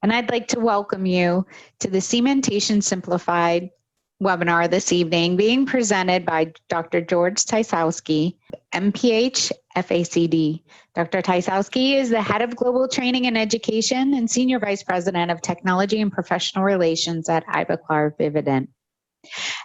and I'd like to welcome you to the Cementation Simplified webinar this evening, being presented by Dr. George Tysowski, MPH, FACD. Dr. Tysowski is the head of global training and education and senior vice president of technology and professional relations at Ivoclar Vivadent.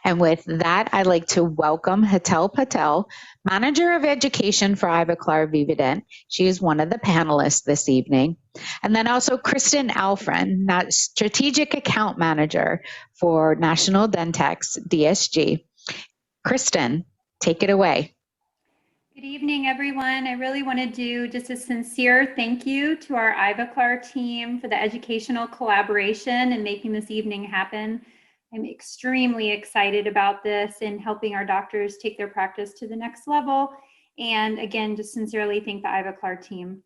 And with that, I'd like to welcome Hetal Patel, Manager of Education for Ivoclar Vivadent. She is one of the panelists this evening. And then also Kristen Alfren, Strategic Account Manager for National Dentex, DSG. Kristen, take it away. Good evening, everyone. I really want to do just a sincere thank you to our Ivoclar team for the educational collaboration and making this evening happen. I'm extremely excited about this and helping our doctors take their practice to the next level. And again, just sincerely thank the Ivoclar team.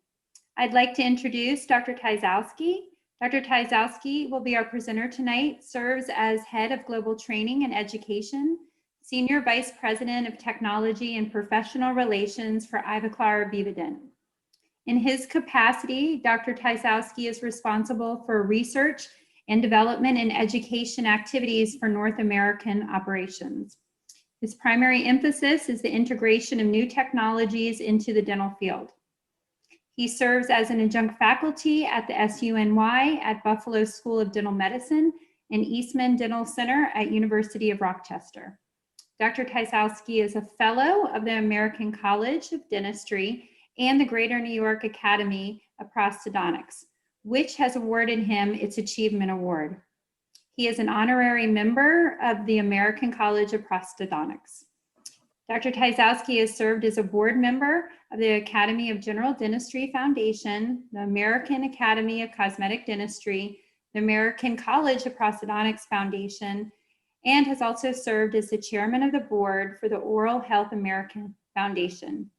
I'd like to introduce Dr. Tysowski. Dr. Tysowski will be our presenter tonight, serves as Head of Global Training and Education, Senior Vice President of Technology and Professional Relations for Ivoclar Vivadent. In his capacity, Dr. Tysowski is responsible for research and development and education activities for North American operations. His primary emphasis is the integration of new technologies into the dental field. He serves as an adjunct faculty at the SUNY at Buffalo School of Dental Medicine and Eastman Dental Center at University of Rochester. Dr. Tysowski is a fellow of the American College of Dentistry and the Greater New York Academy of Prosthodontics, which has awarded him its Achievement Award. He is an honorary member of the American College of Prosthodontics. Dr. Tysowski has served as a board member of the Academy of General Dentistry Foundation, the American Academy of Cosmetic Dentistry, the American College of Prosthodontics Foundation, and has also served as the chairman of the board for the Oral Health American Foundation.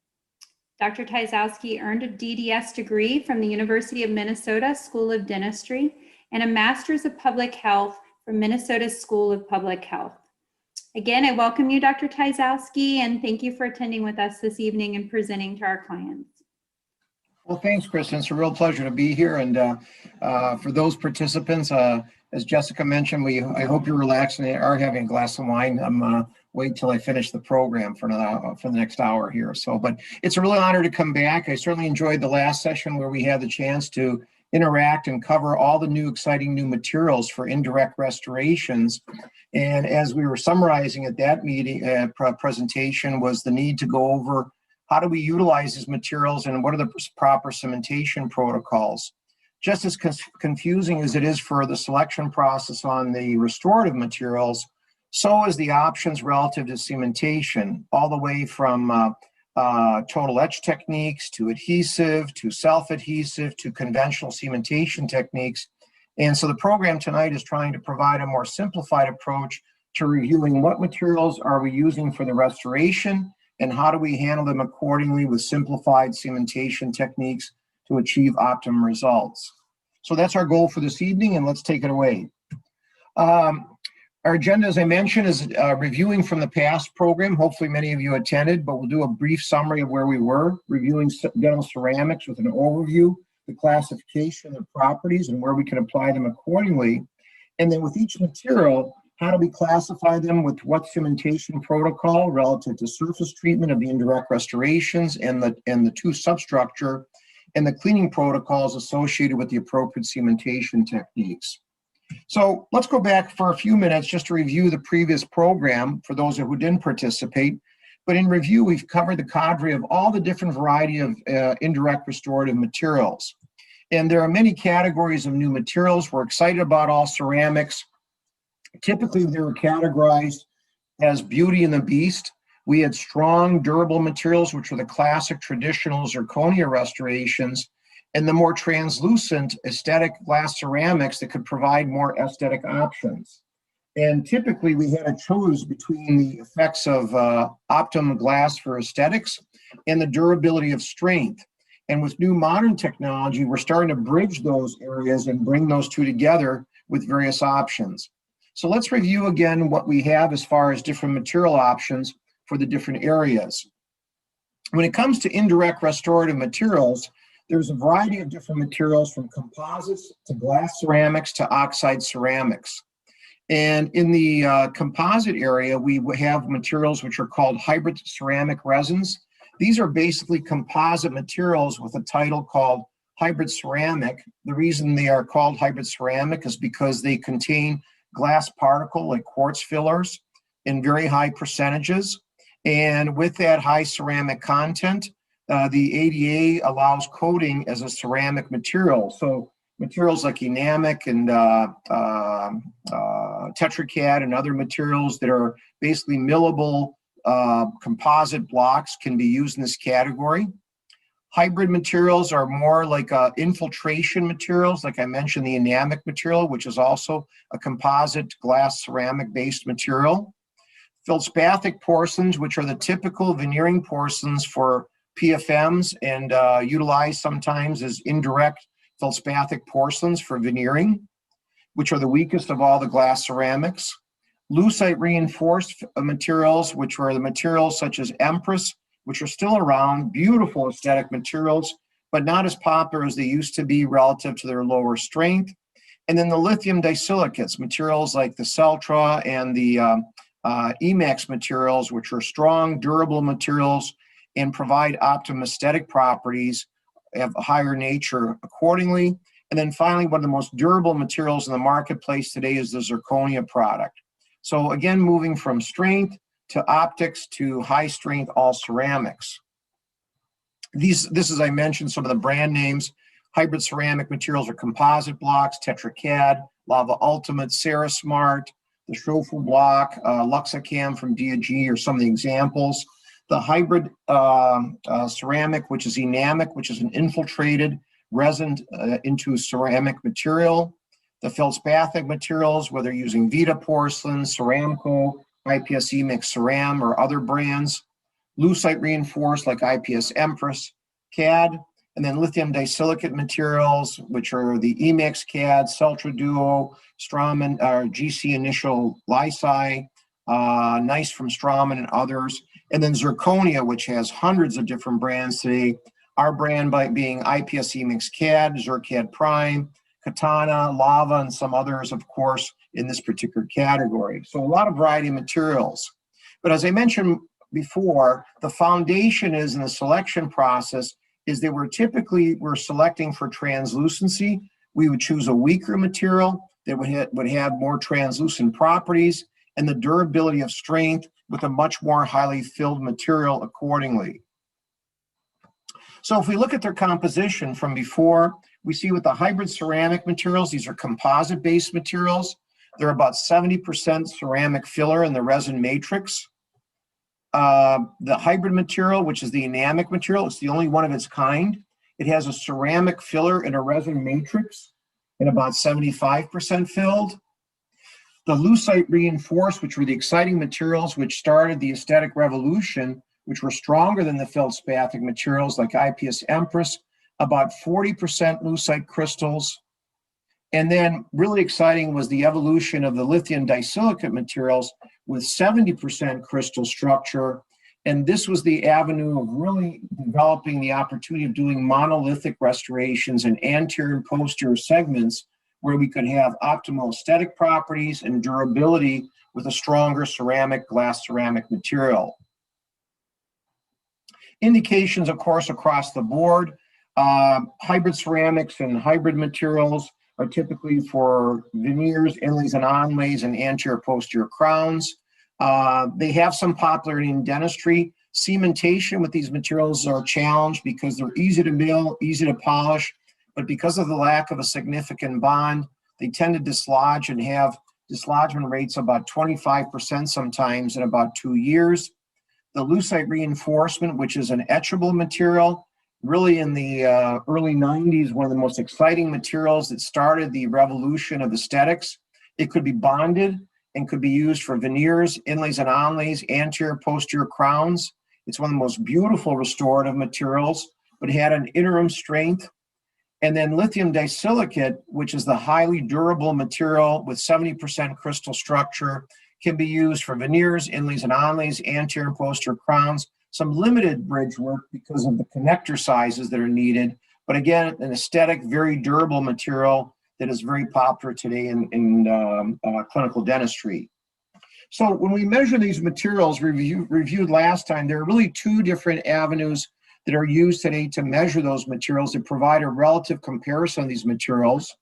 Dr. Tysowski earned a DDS degree from the University of Minnesota School of Dentistry and a Master's of Public Health from Minnesota School of Public Health. Again, I welcome you, Dr. Tysowski, and thank you for attending with us this evening and presenting to our clients. Well, thanks, Kristen. It's a real pleasure to be here. And for those participants, as Jessica mentioned, I hope you're relaxed and are having a glass of wine. I'm wait till I finish the program for the next hour here. But it's a real honor to come back. I certainly enjoyed the last session where we had the chance to interact and cover all the new exciting new materials for indirect restorations. And as we were summarizing at that meeting presentation was the need to go over how do we utilize these materials and what are the proper cementation protocols. Just as confusing as it is for the selection process on the restorative materials, so is the options relative to cementation, all the way from total etch techniques to adhesive, to self-adhesive, to conventional cementation techniques. And so the program tonight is trying to provide a more simplified approach to reviewing what materials are we using for the restoration and how do we handle them accordingly with simplified cementation techniques to achieve optimum results. So that's our goal for this evening, and let's take it away. Our agenda, as I mentioned, is reviewing from the past program. Hopefully many of you attended, but we'll do a brief summary of where we were, reviewing dental ceramics with an overview, the classification of properties and where we can apply them accordingly. And then with each material, how do we classify them with what cementation protocol relative to surface treatment of the indirect restorations and the tooth substructure and the cleaning protocols associated with the appropriate cementation techniques. So let's go back for a few minutes just to review the previous program for those who didn't participate. But in review, we've covered the cadre of all the different variety of indirect restorative materials. And there are many categories of new materials. We're excited about all ceramics. Typically, they were categorized as Beauty and the Beast. We had strong, durable materials, which were the classic traditional zirconia restorations, and the more translucent aesthetic glass ceramics that could provide more aesthetic options. And typically we had to choose between the effects of optimum glass for aesthetics and the durability of strength. And with new modern technology, we're starting to bridge those areas and bring those two together with various options. So let's review again what we have as far as different material options for the different areas. When it comes to indirect restorative materials, There's a variety of different materials from composites to glass ceramics to oxide ceramics. And in the composite area, we have materials which are called hybrid ceramic resins. These are basically composite materials with a title called hybrid ceramic. The reason they are called hybrid ceramic is because they contain glass particle like quartz fillers in very high percentages. And with that high ceramic content, the ADA allows coating as a ceramic material. So materials like enamic and tetracad and other materials that are basically millable composite blocks can be used in this category. Hybrid materials are more like infiltration materials, like I mentioned, the enamic material, which is also a composite glass ceramic based material. Feldspathic porcelains, which are the typical veneering porcelains for PFMs and utilized sometimes as indirect feldspathic porcelains for veneering, which are the weakest of all the glass ceramics. Lucite reinforced materials, which are the materials such as Empress, which are still around, beautiful aesthetic materials, but not as popular as they used to be relative to their lower strength. And then the lithium disilicates, materials like the Celtra and the Emax materials, which are strong, durable materials and provide optimum aesthetic properties, have a higher nature accordingly. And then finally, one of the most durable materials in the marketplace today is the Zirconia product. So again, moving from strength to optics to high strength all ceramics. This as I mentioned, some of the brand names. Hybrid ceramic materials are composite blocks, Tetracad, Lava Ultimate, Cerasmart, the Schofel block, Luxacam from DG are some of the examples. The hybrid ceramic, which is enamic, which is an infiltrated resin into ceramic material. The feldspathic materials, whether using Vita porcelain, Ceramco, IPS Emax Ceram, or other brands. Lucite reinforced like IPS Empress, CAD, and then lithium disilicate materials, which are the Emax CAD, Celtra Duo, Straumann, GC Initial Lysi, Nice from Straumann and others. And then Zirconia, which has hundreds of different brands today. Our brand by being IPS Emax CAD, Zircad Prime, Katana, Lava, and some others, of course, in this particular category. So a lot of variety of materials. But as I mentioned before, the foundation is in the selection process is that we're selecting for translucency. We would choose a weaker material that would have more translucent properties and the durability of strength with a much more highly filled material accordingly. So if we look at their composition from before, we see with the hybrid ceramic materials, these are composite-based materials. They're about 70% ceramic filler in the resin matrix. The hybrid material, which is the enamic material, it's the only one of its kind. It has a ceramic filler in a resin matrix and about 75% filled. The lucite reinforced, which were the exciting materials which started the aesthetic revolution, which were stronger than the feldspathic materials like IPS Empress, about 40% lucite crystals. And then really exciting was the evolution of the lithium disilicate materials with 70% crystal structure. And this was the avenue of really developing the opportunity of doing monolithic restorations in anterior and posterior segments where we could have optimal aesthetic properties and durability with a stronger glass ceramic material. Indications, of course, across the board. Hybrid ceramics and hybrid materials are typically for veneers, inlays and onlays, and anterior posterior crowns. They have some popularity in dentistry. Cementation with these materials are challenged because they're easy to mill, easy to polish, but because of the lack of a significant bond, they tend to dislodge and have dislodgement rates about 25% sometimes in about 2 years. The lucite reinforcement, which is an etchable material, really in the early 90s, one of the most exciting materials that started the revolution of aesthetics. It could be bonded and could be used for veneers, inlays and onlays, anterior, posterior crowns. It's one of the most beautiful restorative materials, but it had an interim strength. And then lithium disilicate, which is the highly durable material with 70% crystal structure, can be used for veneers, inlays and onlays, anterior and posterior crowns, some limited bridge work because of the connector sizes that are needed, But again, an aesthetic, very durable material that is very popular today in clinical dentistry. So when we measure these materials reviewed last time, there are really two different avenues that are used today to measure those materials to provide a relative comparison of these materials.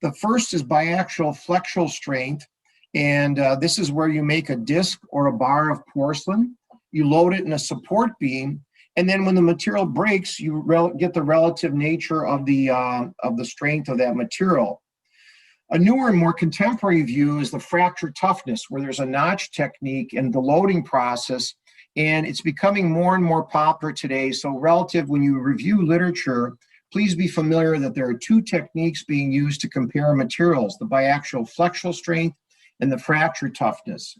The first is biaxial flexural strength, and this is where you make a disc or a bar of porcelain. You load it in a support beam, and then when the material breaks, you get the relative nature of the strength of that material. A newer and more contemporary view is the fracture toughness, where there's a notch technique in the loading process, and it's becoming more and more popular today. So relative, when you review literature, please be familiar that there are two techniques being used to compare materials, the biaxial flexural strength and the fracture toughness.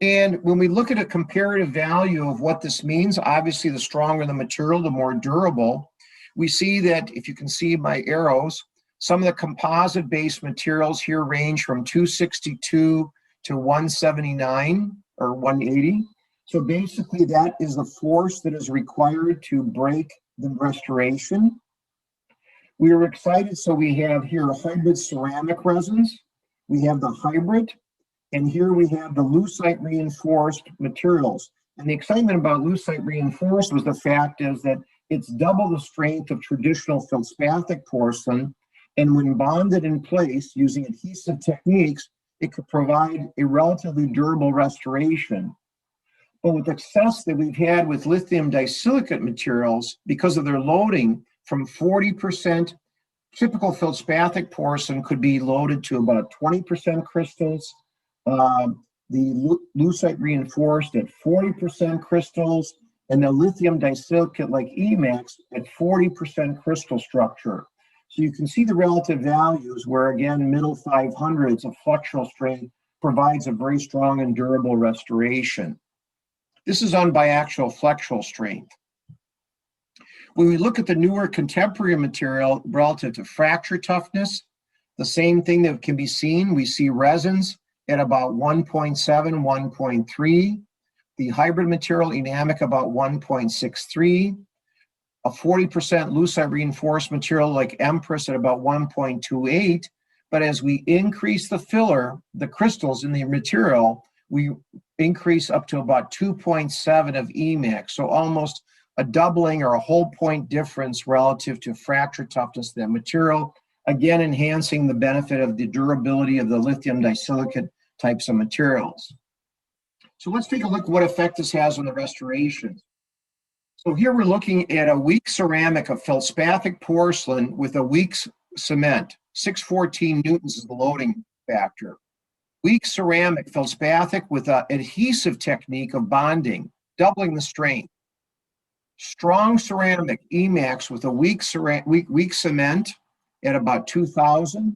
And when we look at a comparative value of what this means, obviously the stronger the material, the more durable. We see that, if you can see my arrows, some of the composite-based materials here range from 262 to 179 or 180. So basically that is the force that is required to break the restoration. We are excited, so we have here hybrid ceramic resins. We have the hybrid, and here we have the lucite reinforced materials. And the excitement about lucite reinforced was the fact is that it's double the strength of traditional feldspathic porcelain, and when bonded in place using adhesive techniques, it could provide a relatively durable restoration. But with the success that we've had with lithium disilicate materials, because of their loading from 40%, typical feldspathic porcelain could be loaded to about 20% crystals. The lucite reinforced at 40% crystals, and the lithium disilicate like Emax at 40% crystal structure. So you can see the relative values where, again, middle 500s of flexural strength provides a very strong and durable restoration. This is on biaxial flexural strength. When we look at the newer contemporary material relative to fracture toughness, the same thing that can be seen, we see resins at about 1.7, 1.3, the hybrid material enamic about 1.63, a 40% lucite reinforced material like Empress at about 1.28, but as we increase the filler, the crystals in the material, we increase up to about 2.7 of Emax, so almost a doubling or a whole point difference relative to fracture toughness of that material, again enhancing the benefit of the durability of the lithium disilicate types of materials. So let's take a look at what effect this has on the restoration. So here we're looking at a weak ceramic of feldspathic porcelain with a weak cement. 614 newtons is the loading factor. Weak ceramic feldspathic with an adhesive technique of bonding, doubling the strength. Strong ceramic Emax with a weak cement at about 2,000.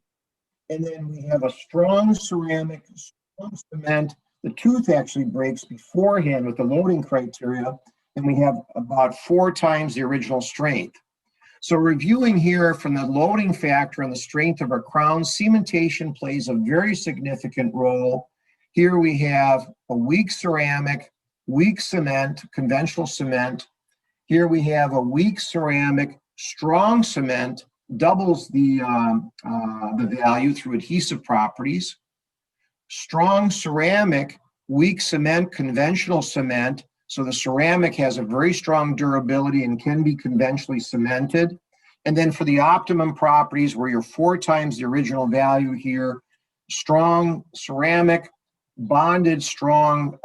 And then we have a strong ceramic, strong cement. The tooth actually breaks beforehand with the loading criteria, and we have about 4 times the original strength. So reviewing here from the loading factor and the strength of our crown, cementation plays a very significant role. Here we have a weak ceramic, weak cement, conventional cement. Here we have a weak ceramic, strong cement, doubles the value through adhesive properties. Strong ceramic, weak cement, conventional cement. So the ceramic has a very strong durability and can be conventionally cemented. And then for the optimum properties, where you're 4 times the original value here, strong ceramic, bonded strong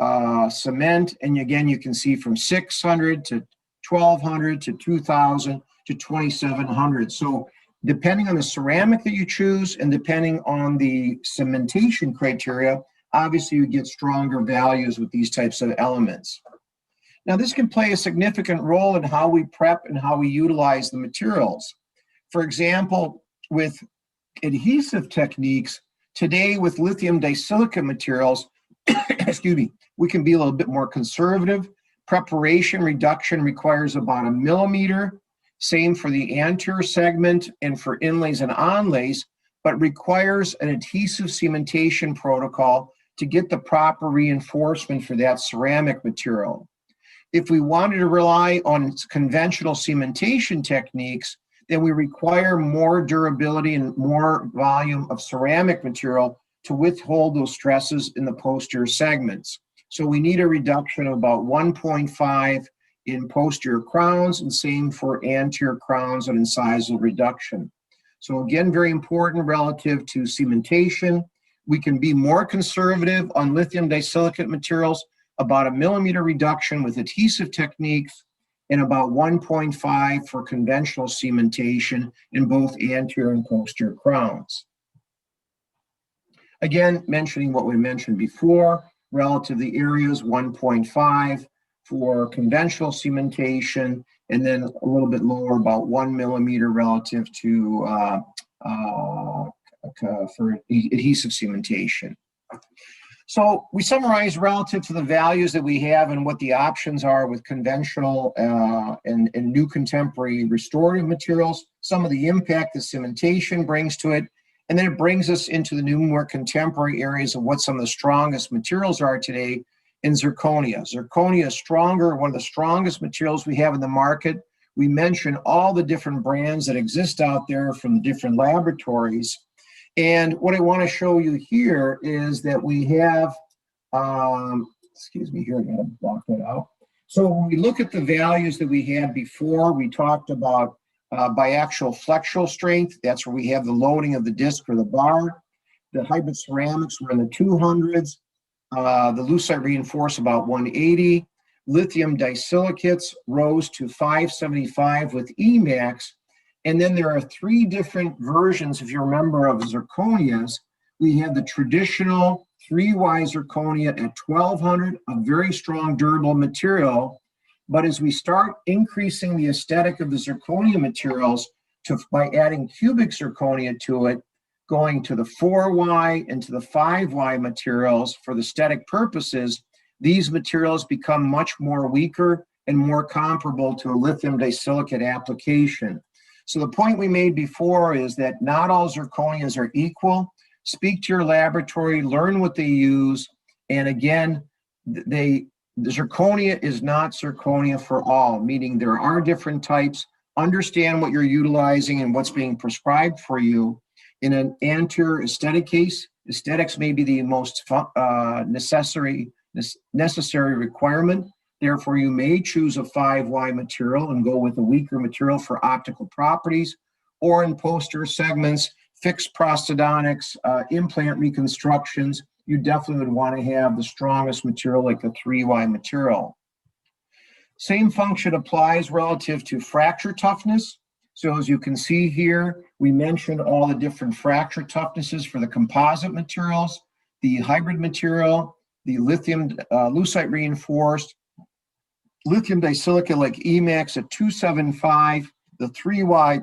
cement. And again, you can see from 600 to 1,200 to 2,000 to 2,700. So depending on the ceramic that you choose and depending on the cementation criteria, obviously you get stronger values with these types of elements. Now, this can play a significant role in how we prep and how we utilize the materials. For example, with adhesive techniques, today with lithium disilicate materials, excuse me, we can be a little bit more conservative. Preparation reduction requires about 1 millimeter. Same for the anterior segment and for inlays and onlays, but requires an adhesive cementation protocol to get the proper reinforcement for that ceramic material. If we wanted to rely on conventional cementation techniques, then we require more durability and more volume of ceramic material to withhold those stresses in the posterior segments. So we need a reduction of about 1.5 in posterior crowns, and same for anterior crowns and incisal reduction. So again, very important relative to cementation. We can be more conservative on lithium disilicate materials, about 1 millimeter reduction with adhesive techniques, and about 1.5 for conventional cementation in both anterior and posterior crowns. Again, mentioning what we mentioned before, relative to the areas, 1.5 for conventional cementation, and then a little bit lower, about 1 millimeter relative to for adhesive cementation. So we summarize relative to the values that we have and what the options are with conventional and new contemporary restorative materials, some of the impact that cementation brings to it, and then it brings us into the new, more contemporary areas of what some of the strongest materials are today in zirconia. Zirconia is stronger, one of the strongest materials we have in the market. We mentioned all the different brands that exist out there from the different laboratories. And what I want to show you here is that we have, excuse me here, I gotta block that out. So when we look at the values that we had before, we talked about biaxial flexural strength. That's where we have the loading of the disc or the bar. The hybrid ceramics were in the 200s. The lucite reinforced about 180. Lithium disilicates rose to 575 with Emax. And then there are 3 different versions, if you remember, of zirconias. We have the traditional 3Y zirconia at 1200, a very strong, durable material. But as we start increasing the aesthetic of the zirconia materials by adding cubic zirconia to it, going to the 4Y and to the 5Y materials for the aesthetic purposes, these materials become much more weaker and more comparable to a lithium disilicate application. So the point we made before is that not all zirconias are equal. Speak to your laboratory, learn what they use, and again, the zirconia is not zirconia for all, meaning there are different types. Understand what you're utilizing and what's being prescribed for you. In an anterior aesthetic case, aesthetics may be the most necessary requirement. Therefore, you may choose a 5Y material and go with a weaker material for optical properties, or in posterior segments, fixed prosthodontics, implant reconstructions, you definitely would want to have the strongest material like the 3Y material. Same function applies relative to fracture toughness. So as you can see here, we mentioned all the different fracture toughnesses for the composite materials, the hybrid material, the lithium lucite reinforced, lithium disilicate like Emax at 275, the 3Y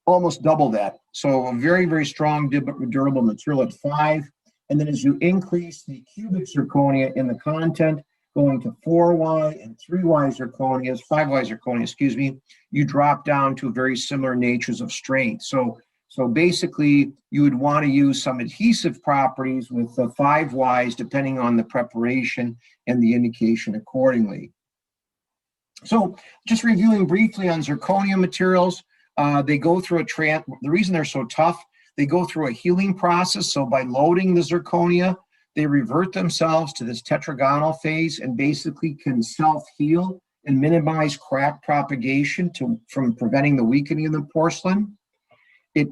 almost double that. So a very, very strong durable material at 5. And then as you increase the cubic zirconia in the content, going to 4Y and 3Y zirconias, 5Y zirconia, excuse me, you drop down to very similar natures of strength. So basically, you would want to use some adhesive properties with the 5Ys, depending on the preparation and the indication accordingly. So just reviewing briefly on zirconia materials, they go through the reason they're so tough, they go through a healing process. So by loading the zirconia, they revert themselves to this tetragonal phase and basically can self-heal and minimize crack propagation from preventing the weakening of the porcelain.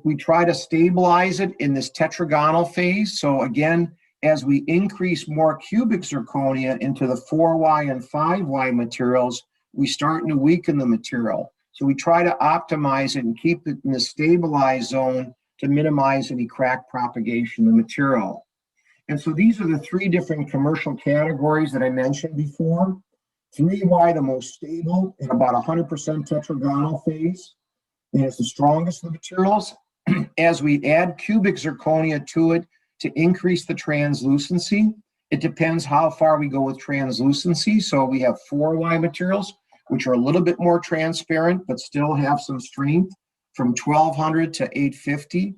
We try to stabilize it in this tetragonal phase. So again, as we increase more cubic zirconia into the 4Y and 5Y materials, we start to weaken the material. So we try to optimize it and keep it in the stabilized zone to minimize any crack propagation of the material. And so these are the 3 different commercial categories that I mentioned before. 3Y, the most stable, at about 100% tetragonal phase, and it's the strongest of the materials. As we add cubic zirconia to it to increase the translucency, it depends how far we go with translucency. So we have 4Y materials, which are a little bit more transparent, but still have some strength, from 1200 to 850.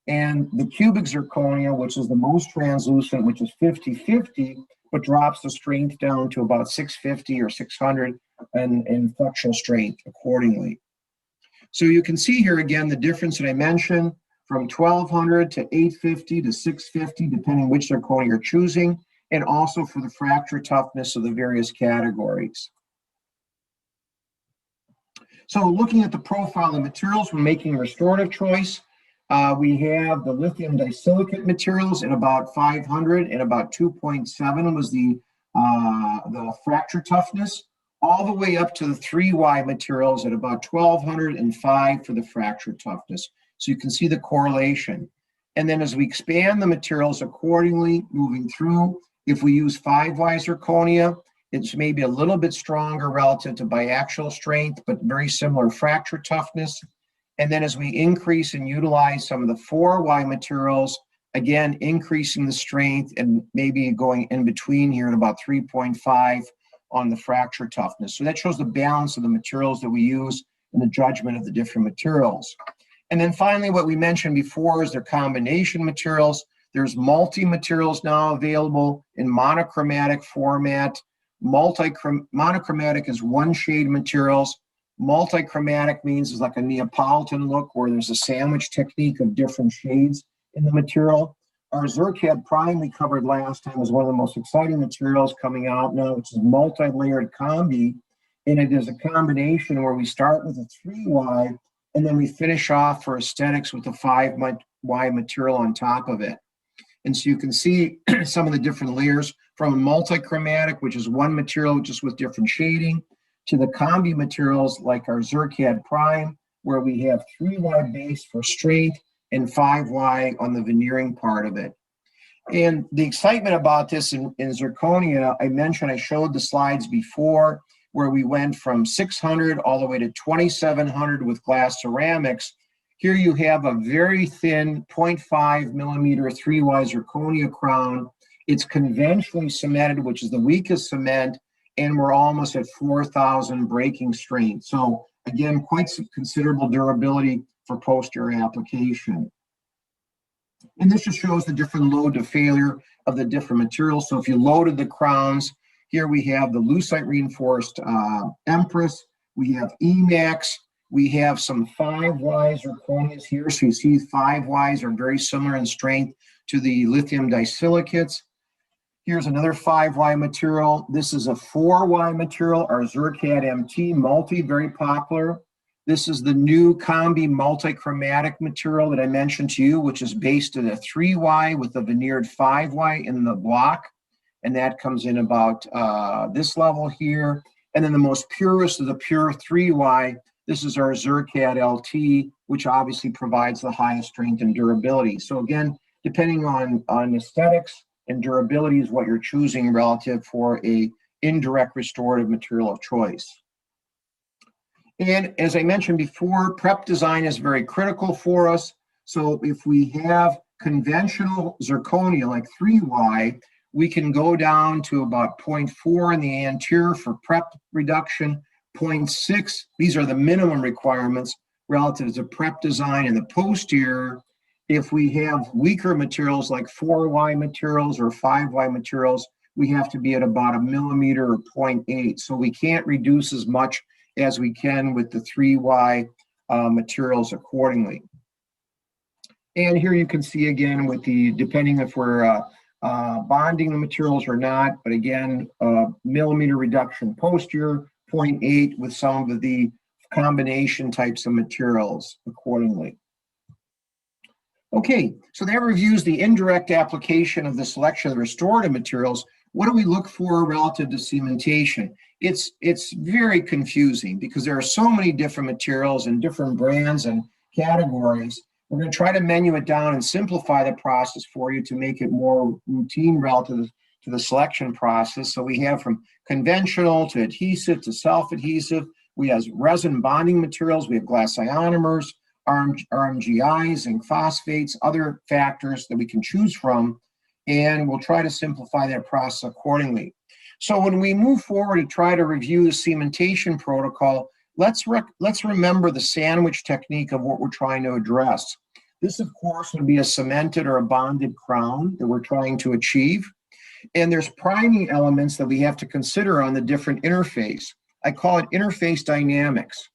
And the cubic zirconia, which is the most translucent, which is 50-50, but drops the strength down to about 650 or 600 and flexural strength accordingly. So you can see here again the difference that I mentioned from 1200 to 850 to 650, depending which zirconia you're choosing, and also for the fracture toughness of the various categories. So looking at the profile of materials, we're making a restorative choice. We have the lithium disilicate materials at about 500 and about 2.7 was the fracture toughness, all the way up to the 3Y materials at about 1205 for the fracture toughness. So you can see the correlation. And then as we expand the materials accordingly, moving through, if we use 5Y zirconia, it's maybe a little bit stronger relative to biaxial strength, but very similar fracture toughness. And then as we increase and utilize some of the 4Y materials, again, increasing the strength and maybe going in between here at about 3.5 on the fracture toughness. So that shows the balance of the materials that we use in the judgment of the different materials. And then finally, what we mentioned before is their combination materials. There's multi-materials now available in monochromatic format. Monochromatic is one shade materials. Multichromatic means it's like a Neapolitan look where there's a sandwich technique of different shades in the material. Our Zircad Prime we covered last time is one of the most exciting materials coming out now, which is multi-layered combi. And it is a combination where we start with a 3Y and then we finish off for aesthetics with a 5Y material on top of it. And so you can see some of the different layers from multichromatic, which is one material just with different shading, to the combi materials like our Zircad Prime, where we have 3Y base for straight and 5Y on the veneering part of it. And the excitement about this in zirconia, I showed the slides before, where we went from 600 all the way to 2700 with glass ceramics. Here you have a very thin 0.5 millimeter 3Y zirconia crown. It's conventionally cemented, which is the weakest cement, and we're almost at 4,000 breaking strength. So again, quite some considerable durability for posterior application. And this just shows the different load to failure of the different materials. So if you loaded the crowns, here we have the lucite reinforced Empress, we have Emax, we have some 5Y zirconias here. So you see 5Ys are very similar in strength to the lithium disilicates. Here's another 5Y material. This is a 4Y material, our Zircad MT multi, very popular. This is the new combi multichromatic material that I mentioned to you, which is based at a 3Y with a veneered 5Y in the block. And that comes in about this level here. And then the most purest of the pure 3Y, this is our Zircad LT, which obviously provides the highest strength and durability. So again, depending on aesthetics and durability is what you're choosing relative for a indirect restorative material of choice. And as I mentioned before, prep design is very critical for us. So if we have conventional zirconia like 3Y, we can go down to about 0.4 in the anterior for prep reduction, 0.6. These are the minimum requirements relative to prep design in the posterior. If we have weaker materials like 4Y materials or 5Y materials, we have to be at about a millimeter or 0.8. So we can't reduce as much as we can with the 3Y materials accordingly. And here you can see again with the, depending if we're bonding the materials or not, but again, millimeter reduction posterior, 0.8 with some of the combination types of materials accordingly. Okay, so that reviews the indirect application of the selection of the restorative materials. What do we look for relative to cementation? It's very confusing because there are so many different materials and different brands and categories. We're going to try to menu it down and simplify the process for you to make it more routine relative to the selection process. So we have from conventional to adhesive to self-adhesive. We have resin bonding materials. We have glass ionomers, RMGIs, zinc phosphates, other factors that we can choose from. And we'll try to simplify that process accordingly. So when we move forward to try to review the cementation protocol, let's remember the sandwich technique of what we're trying to address. This, of course, would be a cemented or a bonded crown that we're trying to achieve. And there's priming elements that we have to consider on the different interface. I call it interface dynamics.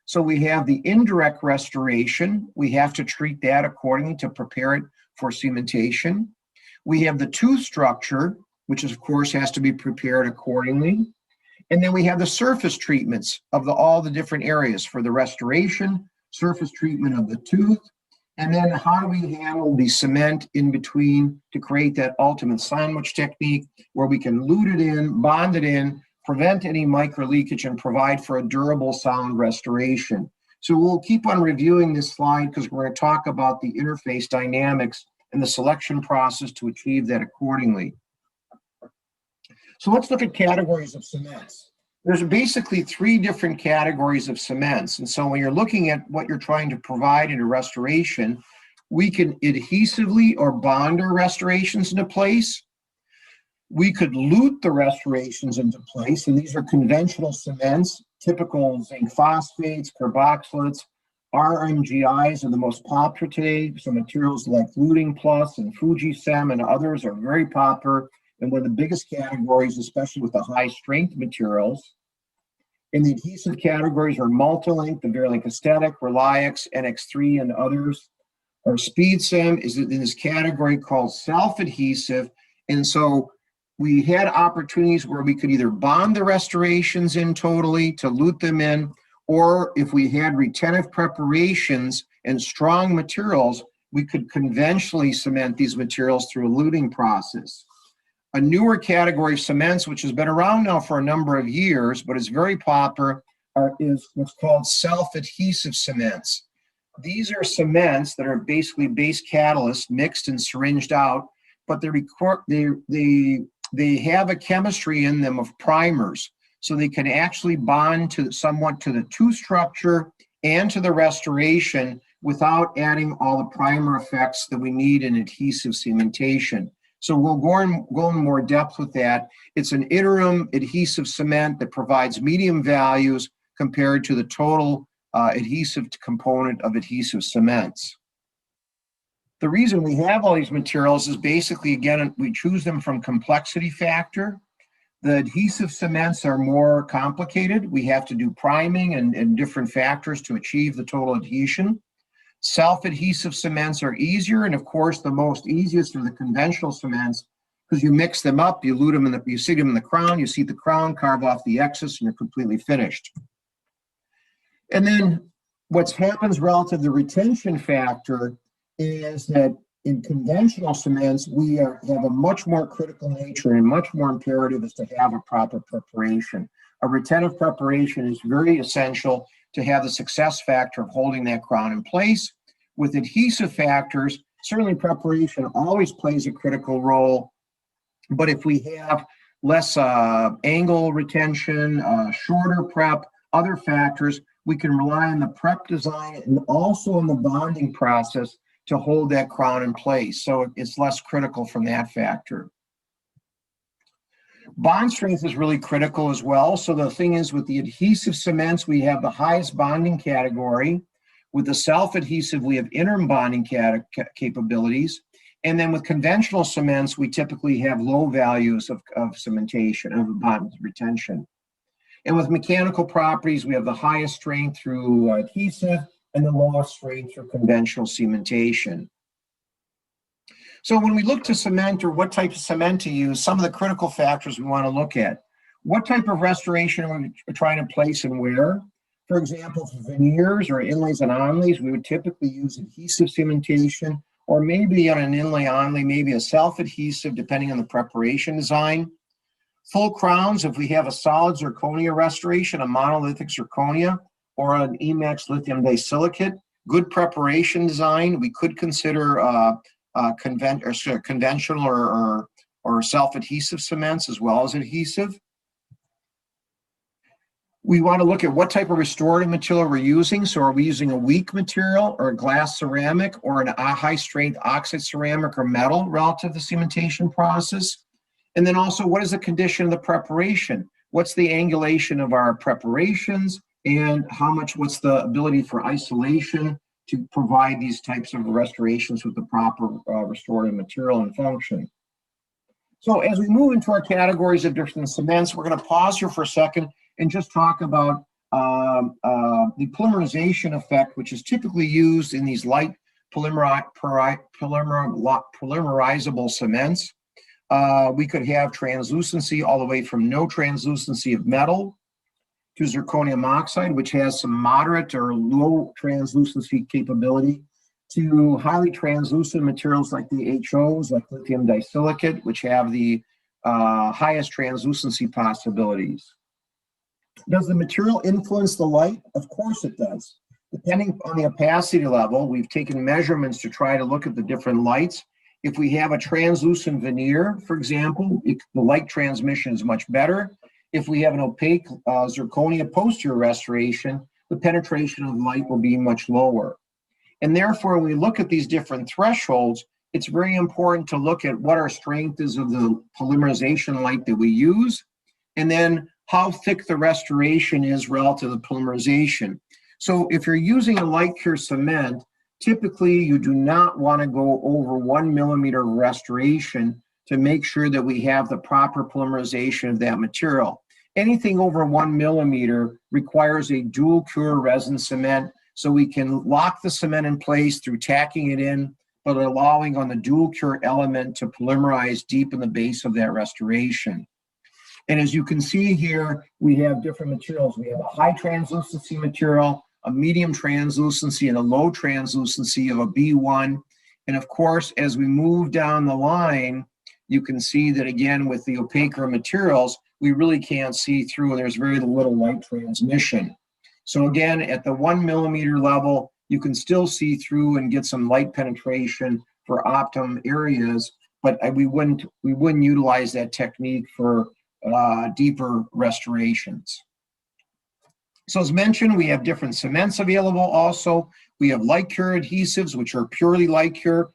So we have the indirect restoration. We have to treat that accordingly to prepare it for cementation. We have the tooth structure, which of course has to be prepared accordingly. And then we have the surface treatments of all the different areas for the restoration, surface treatment of the tooth, and then how do we handle the cement in between to create that ultimate sandwich technique where we can lute it in, bond it in, prevent any micro leakage, and provide for a durable sound restoration. So we'll keep on reviewing this slide because we're going to talk about the interface dynamics and the selection process to achieve that accordingly. So let's look at categories of cements. There's basically 3 different categories of cements. And so when you're looking at what you're trying to provide in a restoration, we can adhesively or bond our restorations into place. We could lute the restorations into place, and these are conventional cements, typical zinc phosphates, carboxylates, RMGIs are the most popular today. Some materials like Luting Plus and Fujisem and others are very popular, and one of the biggest categories, especially with the high strength materials. In the adhesive categories are Multilink, the Verlink Aesthetic, Reliax, NX3, and others. Our SpeedSem is in this category called self-adhesive, and so we had opportunities where we could either bond the restorations in totally to lute them in, or if we had retentive preparations and strong materials, we could conventionally cement these materials through a luting process. A newer category of cements, which has been around now for a number of years, but is very popular, is what's called self-adhesive cements. These are cements that are basically base catalyst mixed and syringed out, but they have a chemistry in them of primers, so they can actually bond to somewhat to the tooth structure and to the restoration without adding all the primer effects that we need in adhesive cementation. So we'll go in more depth with that. It's an interim adhesive cement that provides medium values compared to the total adhesive component of adhesive cements. The reason we have all these materials is basically, again, we choose them from complexity factor. The adhesive cements are more complicated. We have to do priming and different factors to achieve the total adhesion. Self-adhesive cements are easier, and of course, the most easiest are the conventional cements because you mix them up, you lute them, you seat them in the crown, you seat the crown, carve off the excess, and you're completely finished. And then what happens relative to the retention factor is that in conventional cements, we have a much more critical nature and much more imperative is to have a proper preparation. A retentive preparation is very essential to have the success factor of holding that crown in place. With adhesive factors, certainly preparation always plays a critical role, but if we have less angle retention, shorter prep, other factors, we can rely on the prep design and also on the bonding process to hold that crown in place. So it's less critical from that factor. Bond strength is really critical as well. So the thing is, with the adhesive cements, we have the highest bonding category. With the self-adhesive, we have interim bonding capabilities. And then with conventional cements, we typically have low values of cementation, of bond retention. And with mechanical properties, we have the highest strength through adhesive and the lowest strength through conventional cementation. So when we look to cement or what type of cement to use, some of the critical factors we want to look at. What type of restoration are we trying to place and where? For example, for veneers or inlays and onlays, we would typically use adhesive cementation, or maybe on an inlay onlay, maybe a self-adhesive, depending on the preparation design. Full crowns, if we have a solid zirconia restoration, a monolithic zirconia, or an Emax lithium disilicate, good preparation design, we could consider conventional or self-adhesive cements as well as adhesive. We want to look at what type of restorative material we're using. So are we using a weak material or a glass ceramic or a high-strength oxide ceramic or metal relative to the cementation process? And then also, what is the condition of the preparation? What's the angulation of our preparations? And what's the ability for isolation to provide these types of restorations with the proper restorative material and function? So as we move into our categories of different cements, we're going to pause here for a second and just talk about the polymerization effect, which is typically used in these light polymerizable cements. We could have translucency all the way from no translucency of metal to zirconium oxide, which has some moderate or low translucency capability, to highly translucent materials like the HOs, like lithium disilicate, which have the highest translucency possibilities. Does the material influence the light? Of course it does. Depending on the opacity level, we've taken measurements to try to look at the different lights. If we have a translucent veneer, for example, the light transmission is much better. If we have an opaque zirconia posterior restoration, the penetration of light will be much lower. And therefore, when we look at these different thresholds, it's very important to look at what our strength is of the polymerization light that we use, and then how thick the restoration is relative to the polymerization. So if you're using a light cure cement, typically you do not want to go over 1 millimeter of restoration to make sure that we have the proper polymerization of that material. Anything over 1 millimeter requires a dual cure resin cement, so we can lock the cement in place through tacking it in, but allowing on the dual cure element to polymerize deep in the base of that restoration. And as you can see here, we have different materials. We have a high translucency material, a medium translucency, and a low translucency of a B1. And of course, as we move down the line, you can see that again, with the opaquer materials, we really can't see through, and there's very little light transmission. So again, at the 1 millimeter level, you can still see through and get some light penetration for optimum areas, but we wouldn't utilize that technique for deeper restorations. So as mentioned, we have different cements available also. We have light cure adhesives, which are purely light cure.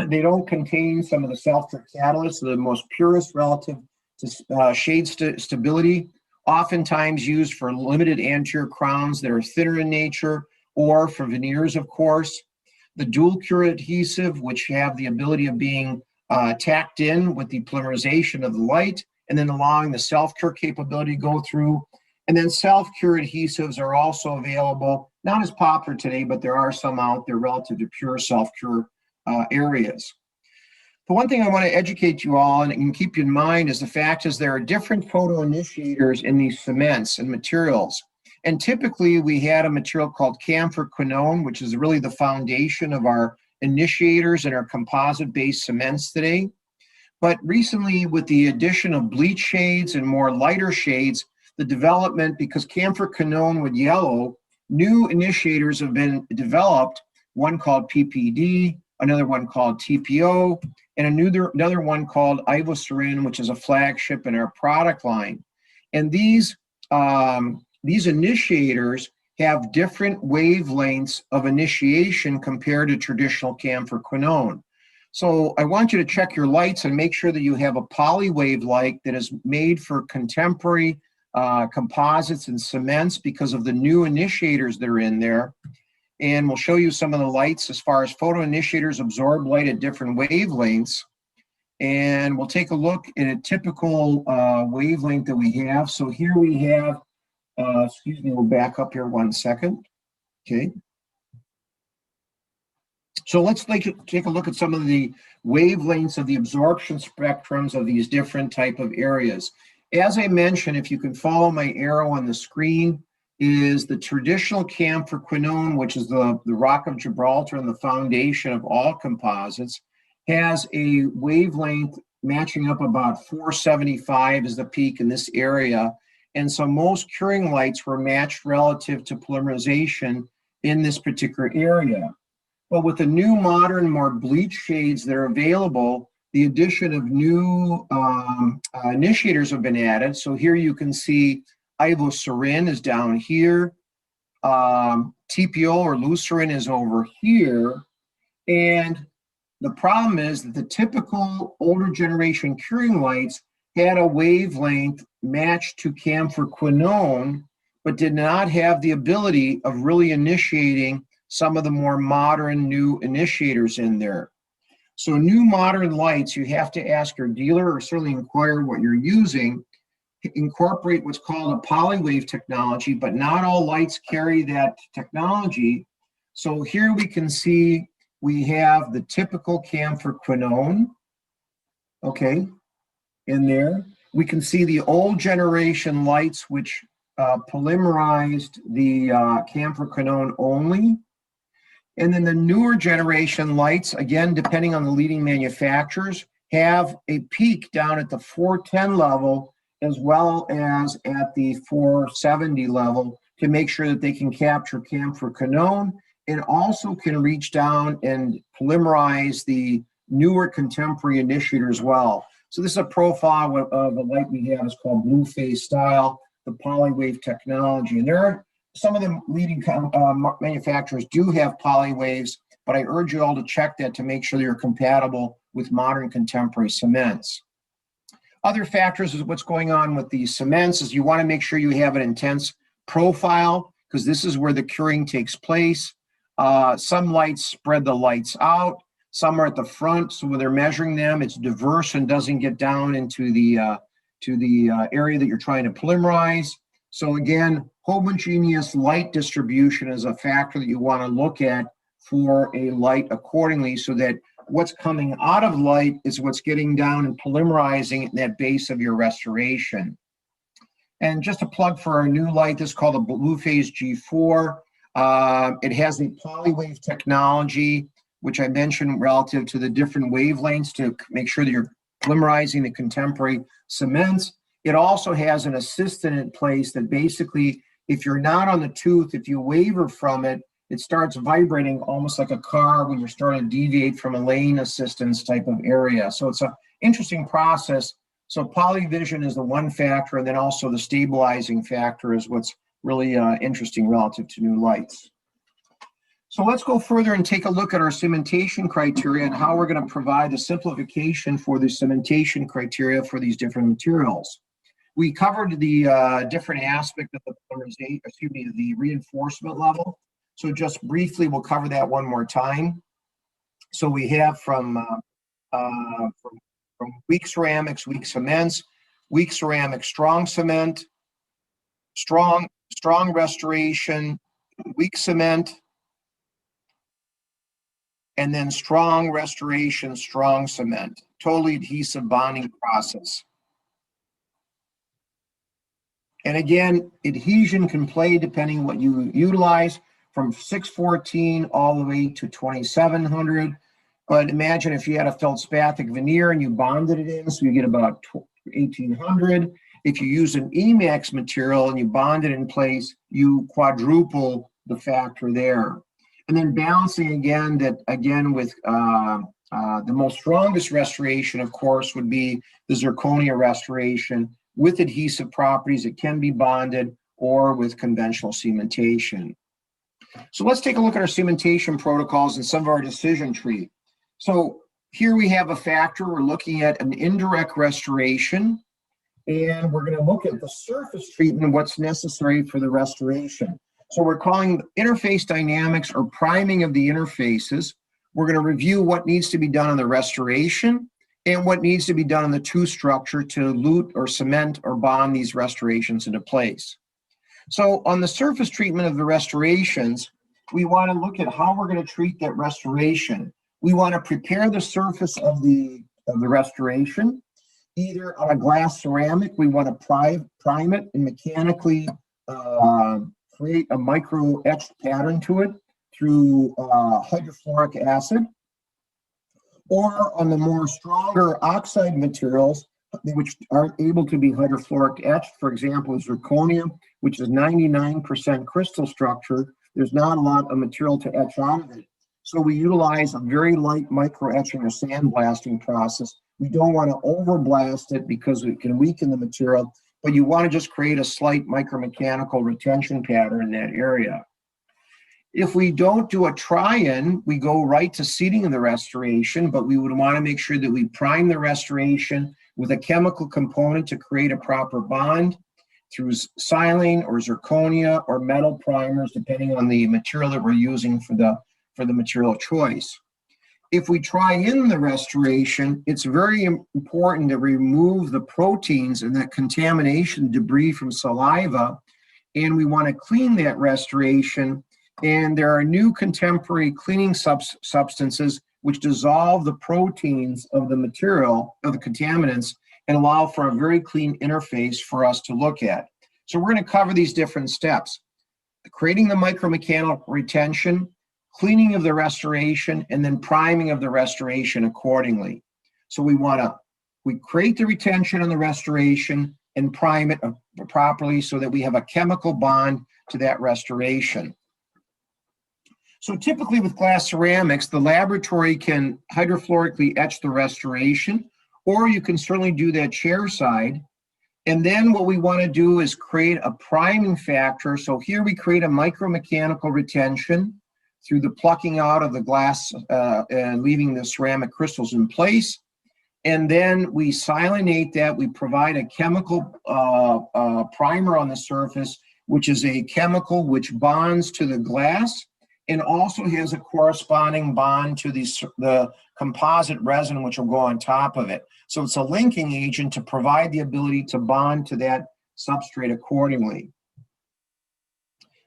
They don't contain some of the self-cure catalysts, so the most purest relative to shade stability, oftentimes used for limited anterior crowns that are thinner in nature, or for veneers, of course. The dual cure adhesive, which have the ability of being tacked in with the polymerization of the light, and then allowing the self-cure capability to go through. And then self-cure adhesives are also available, not as popular today, but there are some out there relative to pure self-cure areas. The one thing I want to educate you all and keep in mind is the fact is there are different photoinitiators in these cements and materials. And typically we had a material called camphor quinone, which is really the foundation of our initiators and our composite-based cements today. But recently, with the addition of bleach shades and more lighter shades, the development, because camphor quinone would yellow, new initiators have been developed, one called PPD, another one called TPO, and another one called ivosarin, which is a flagship in our product line. And these initiators have different wavelengths of initiation compared to traditional camphor quinone. So I want you to check your lights and make sure that you have a polywave light that is made for contemporary composites and cements because of the new initiators that are in there. And we'll show you some of the lights as far as photoinitiators absorb light at different wavelengths. And we'll take a look at a typical wavelength that we have. So here we have, excuse me, we'll back up here 1 second. Okay. So let's take a look at some of the wavelengths of the absorption spectrums of these different type of areas. As I mentioned, if you can follow my arrow on the screen, is the traditional camphor quinone, which is the Rock of Gibraltar and the foundation of all composites, has a wavelength matching up about 475 is the peak in this area. And so most curing lights were matched relative to polymerization in this particular area. But with the new modern, more bleach shades that are available, the addition of new initiators have been added. So here you can see ivosarin is down here. TPO or lucerin is over here. And the problem is that the typical older generation curing lights had a wavelength matched to camphor quinone, but did not have the ability of really initiating some of the more modern new initiators in there. So new modern lights, you have to ask your dealer or certainly inquire what you're using, incorporate what's called a polywave technology, but not all lights carry that technology. So here we can see we have the typical camphor quinone, okay, in there. We can see the old generation lights, which polymerized the camphor quinone only. And then the newer generation lights, again, depending on the leading manufacturers, have a peak down at the 410 level as well as at the 470 level to make sure that they can capture camphor quinone and also can reach down and polymerize the newer contemporary initiator as well. So this is a profile of a light we have. It's called Blue Phase Style, the polywave technology. And there are some of the leading manufacturers do have polywaves, but I urge you all to check that to make sure you're compatible with modern contemporary cements. Other factors is what's going on with these cements is you want to make sure you have an intense profile because this is where the curing takes place. Some lights spread the lights out. Some are at the front, so when they're measuring them, it's diverse and doesn't get down into the area that you're trying to polymerize. So again, homogeneous light distribution is a factor that you want to look at for a light accordingly so that what's coming out of light is what's getting down and polymerizing that base of your restoration. And just a plug for our new light, this is called the Blue Phase G4. It has the polywave technology, which I mentioned relative to the different wavelengths to make sure that you're polymerizing the contemporary cements. It also has an assistant in place that basically, if you're not on the tooth, if you waver from it, it starts vibrating almost like a car when you're starting to deviate from a lane assistance type of area. So it's an interesting process. So polyvision is the one factor, and then also the stabilizing factor is what's really interesting relative to new lights. So let's go further and take a look at our cementation criteria and how we're going to provide the simplification for the cementation criteria for these different materials. We covered the different aspect of the polymerization, the reinforcement level. So just briefly, we'll cover that one more time. So we have from weak ceramics, weak cements, weak ceramic, strong cement, strong restoration, weak cement, and then strong restoration, strong cement, totally adhesive bonding process. And again, adhesion can play depending what you utilize from 614 all the way to 2700. But imagine if you had a feldspathic veneer and you bonded it in, so you get about 1800. If you use an Emax material and you bond it in place, you quadruple the factor there. And then balancing again, that again with the most strongest restoration, of course, would be the zirconia restoration with adhesive properties. It can be bonded or with conventional cementation. So let's take a look at our cementation protocols and some of our decision tree. So here we have a factor. We're looking at an indirect restoration, and we're going to look at the surface treatment, what's necessary for the restoration. So we're calling interface dynamics or priming of the interfaces. We're going to review what needs to be done on the restoration and what needs to be done on the tooth structure to lute or cement or bond these restorations into place. So on the surface treatment of the restorations, we want to look at how we're going to treat that restoration. We want to prepare the surface of the restoration, either on a glass ceramic. We want to prime it and mechanically create a micro etched pattern to it through hydrofluoric acid, or on the more stronger oxide materials, which aren't able to be hydrofluoric etched. For example, zirconia, which is 99% crystal structure. There's not a lot of material to etch out of it. So we utilize a very light micro etching or sandblasting process. We don't want to overblast it because it can weaken the material, but you want to just create a slight micromechanical retention pattern in that area. If we don't do a try-in, we go right to seating of the restoration, but we would want to make sure that we prime the restoration with a chemical component to create a proper bond through silane or zirconia or metal primers, depending on the material that we're using for the material choice. if we try in the restoration, it's very important to remove the proteins and that contamination debris from saliva, and we want to clean that restoration. And there are new contemporary cleaning substances which dissolve the proteins of the material, of the contaminants, and allow for a very clean interface for us to look at. So we're going to cover these different steps: creating the micromechanical retention, cleaning of the restoration, and then priming of the restoration accordingly. So we create the retention on the restoration and prime it properly so that we have a chemical bond to that restoration. So typically with glass ceramics, the laboratory can hydrofluorically etch the restoration, or you can certainly do that chair side. And then what we want to do is create a priming factor. So here we create a micromechanical retention through the plucking out of the glass and leaving the ceramic crystals in place. And then we silinate that. We provide a chemical primer on the surface, which is a chemical which bonds to the glass and also has a corresponding bond to the composite resin, which will go on top of it. So it's a linking agent to provide the ability to bond to that substrate accordingly.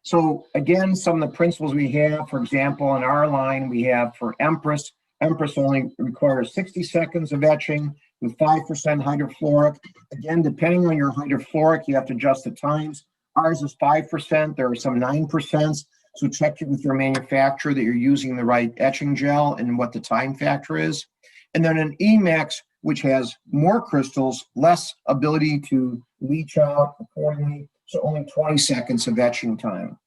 So again, some of the principles we have, for example, in our line, we have for Empress. Empress only requires 60 seconds of etching with 5% hydrofluoric. Again, depending on your hydrofluoric, you have to adjust the times. Ours is 5%. There are some 9%. So check it with your manufacturer that you're using the right etching gel and what the time factor is. And then an Emax, which has more crystals, less ability to leach out accordingly, so only 20 seconds of etching time.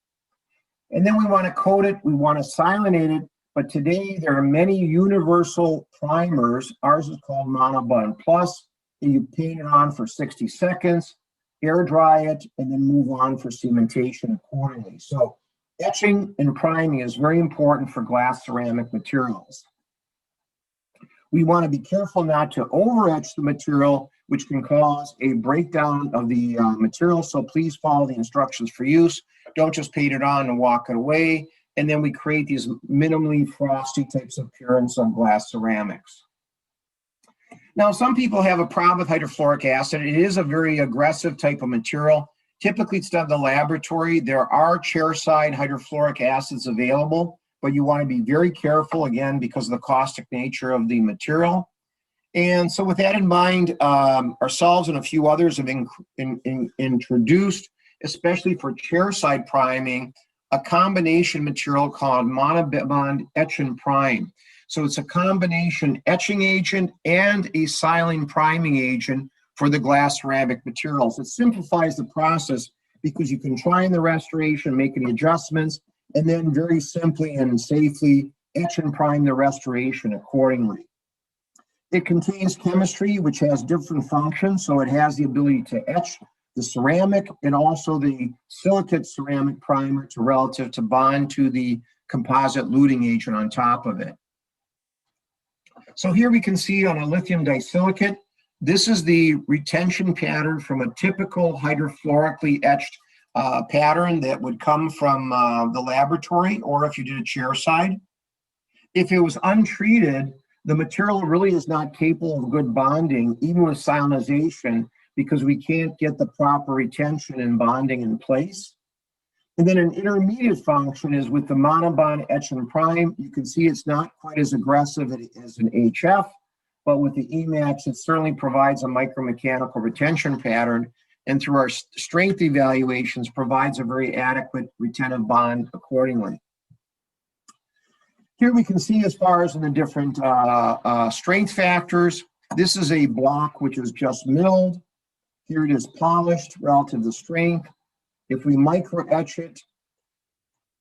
And then we want to coat it, we want to silinate it, but today there are many universal primers. Ours is called Monobond Plus, and you paint it on for 60 seconds, air dry it, and then move on for cementation accordingly. So etching and priming is very important for glass ceramic materials. We want to be careful not to over-etch the material, which can cause a breakdown of the material. So please follow the instructions for use. Don't just paint it on and walk it away. And then we create these minimally frosty types of appearance on glass ceramics. Now, some people have a problem with hydrofluoric acid. It is a very aggressive type of material. Typically, it's done in the laboratory. There are chair-side hydrofluoric acids available, but you want to be very careful, again, because of the caustic nature of the material. And so with that in mind, ourselves and a few others have introduced, especially for chair-side priming, a combination material called Monobond Etch and Prime. So it's a combination etching agent and a silane priming agent for the glass ceramic materials. It simplifies the process because you can try in the restoration, make any adjustments, and then very simply and safely etch and prime the restoration accordingly. It contains chemistry, which has different functions. So it has the ability to etch the ceramic and also the silicate ceramic primer relative to bond to the composite luting agent on top of it. So here we can see on a lithium disilicate, this is the retention pattern from a typical hydrofluorically etched pattern that would come from the laboratory, or if you did a chair side. If it was untreated, the material really is not capable of good bonding, even with silinization, because we can't get the proper retention and bonding in place. And then an intermediate function is with the Monobond Etch and Prime. You can see it's not quite as aggressive as an HF, but with the Emax, it certainly provides a micromechanical retention pattern, and through our strength evaluations, provides a very adequate retentive bond accordingly. Here we can see as far as in the different strength factors, this is a block which is just milled. Here it is polished relative to strength. If we micro etch it,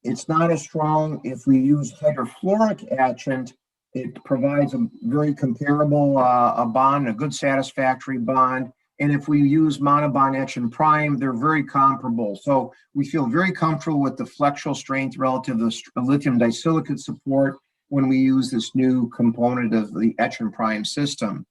it's not as strong. If we use hydrofluoric etchant, it provides a very comparable bond, a good satisfactory bond. And if we use Monobond Etch and Prime, they're very comparable. So we feel very comfortable with the flexural strength relative to the lithium disilicate support when we use this new component of the Etch and Prime system.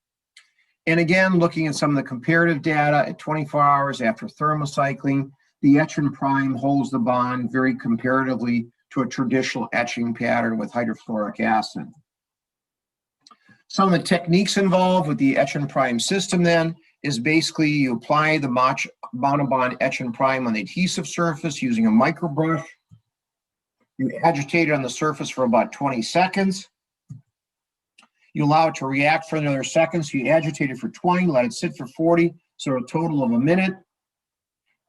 And again, looking at some of the comparative data at 24 hours after thermocycling, the Etch and Prime holds the bond very comparatively to a traditional etching pattern with hydrofluoric acid. Some of the techniques involved with the etch and prime system then is basically you apply the monobond etch and prime on the adhesive surface using a micro brush. You agitate it on the surface for about 20 seconds. You allow it to react for another second, so you agitate it for 20, let it sit for 40, so a total of a minute.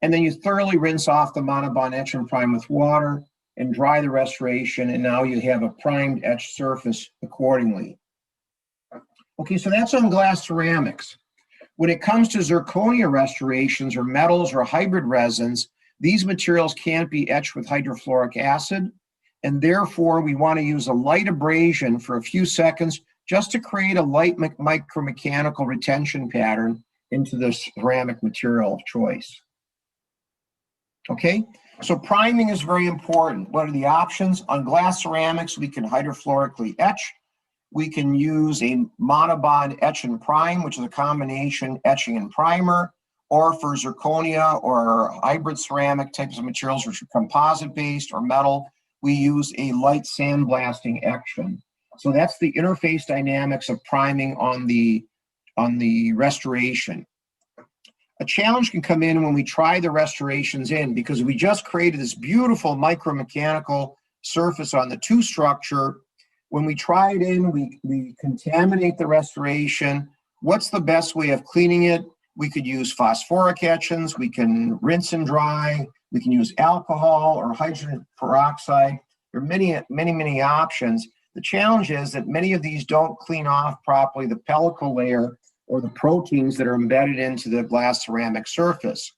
And then you thoroughly rinse off the monobond etch and prime with water and dry the restoration, and now you have a primed etched surface accordingly. Okay, so that's on glass ceramics. When it comes to zirconia restorations or metals or hybrid resins, these materials can't be etched with hydrofluoric acid, and therefore we want to use a light abrasion for a few seconds just to create a light micromechanical retention pattern into the ceramic material of choice. Okay, so priming is very important. What are the options? On glass ceramics, we can hydrofluorically etch. We can use a monobond etch and prime, which is a combination etching and primer, or for zirconia or hybrid ceramic types of materials, which are composite-based or metal, we use a light sandblasting action. So that's the interface dynamics of priming on the restoration. A challenge can come in when we try the restorations in, because we just created this beautiful micromechanical surface on the two structure. When we try it in, we contaminate the restoration. What's the best way of cleaning it? We could use phosphoric etchants, we can rinse and dry, we can use alcohol or hydrogen peroxide. There are many options. The challenge is that many of these don't clean off properly the pellicle layer or the proteins that are embedded into the glass ceramic surface.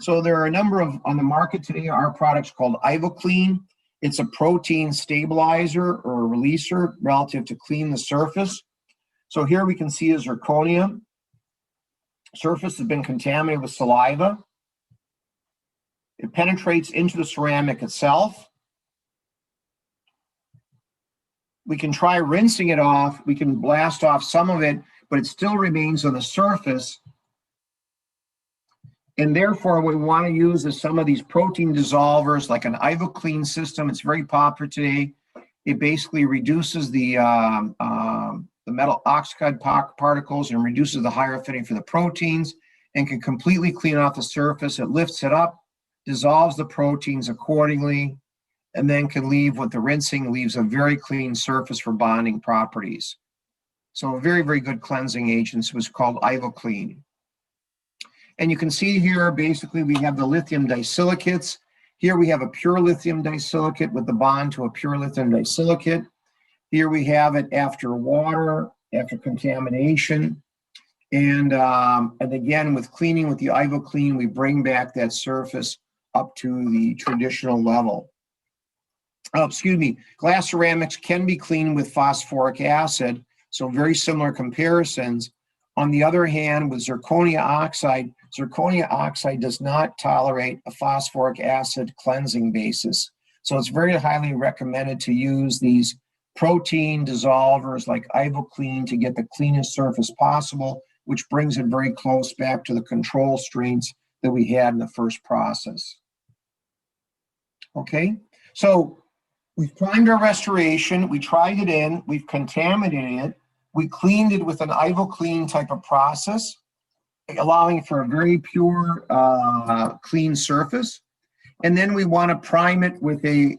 So there are a number of, on the market today, our products called IvoClean. It's a protein stabilizer or a releaser relative to clean the surface. So here we can see a zirconia surface has been contaminated with saliva. It penetrates into the ceramic itself. We can try rinsing it off. We can blast off some of it, but it still remains on the surface. And therefore, what we want to use is some of these protein dissolvers, like an IvoClean system. It's very popular today. It basically reduces the metal oxide particles and reduces the higher affinity for the proteins and can completely clean off the surface. It lifts it up, dissolves the proteins accordingly, and then can leave, with the rinsing, leaves a very clean surface for bonding properties. So a very, very good cleansing agent was called IvoClean. And you can see here, basically, we have the lithium disilicates. Here we have a pure lithium disilicate with the bond to a pure lithium disilicate. Here we have it after water, after contamination. And again, with cleaning with the IvoClean, we bring back that surface up to the traditional level. Glass ceramics can be cleaned with phosphoric acid, so very similar comparisons. On the other hand, with zirconia oxide does not tolerate a phosphoric acid cleansing basis. So it's very highly recommended to use these protein dissolvers like IvoClean to get the cleanest surface possible, which brings it very close back to the control strengths that we had in the first process. Okay, so we've primed our restoration, we tried it in, we've contaminated it, we cleaned it with an IvoClean type of process, allowing for a very pure, clean surface. And then we want to prime it with a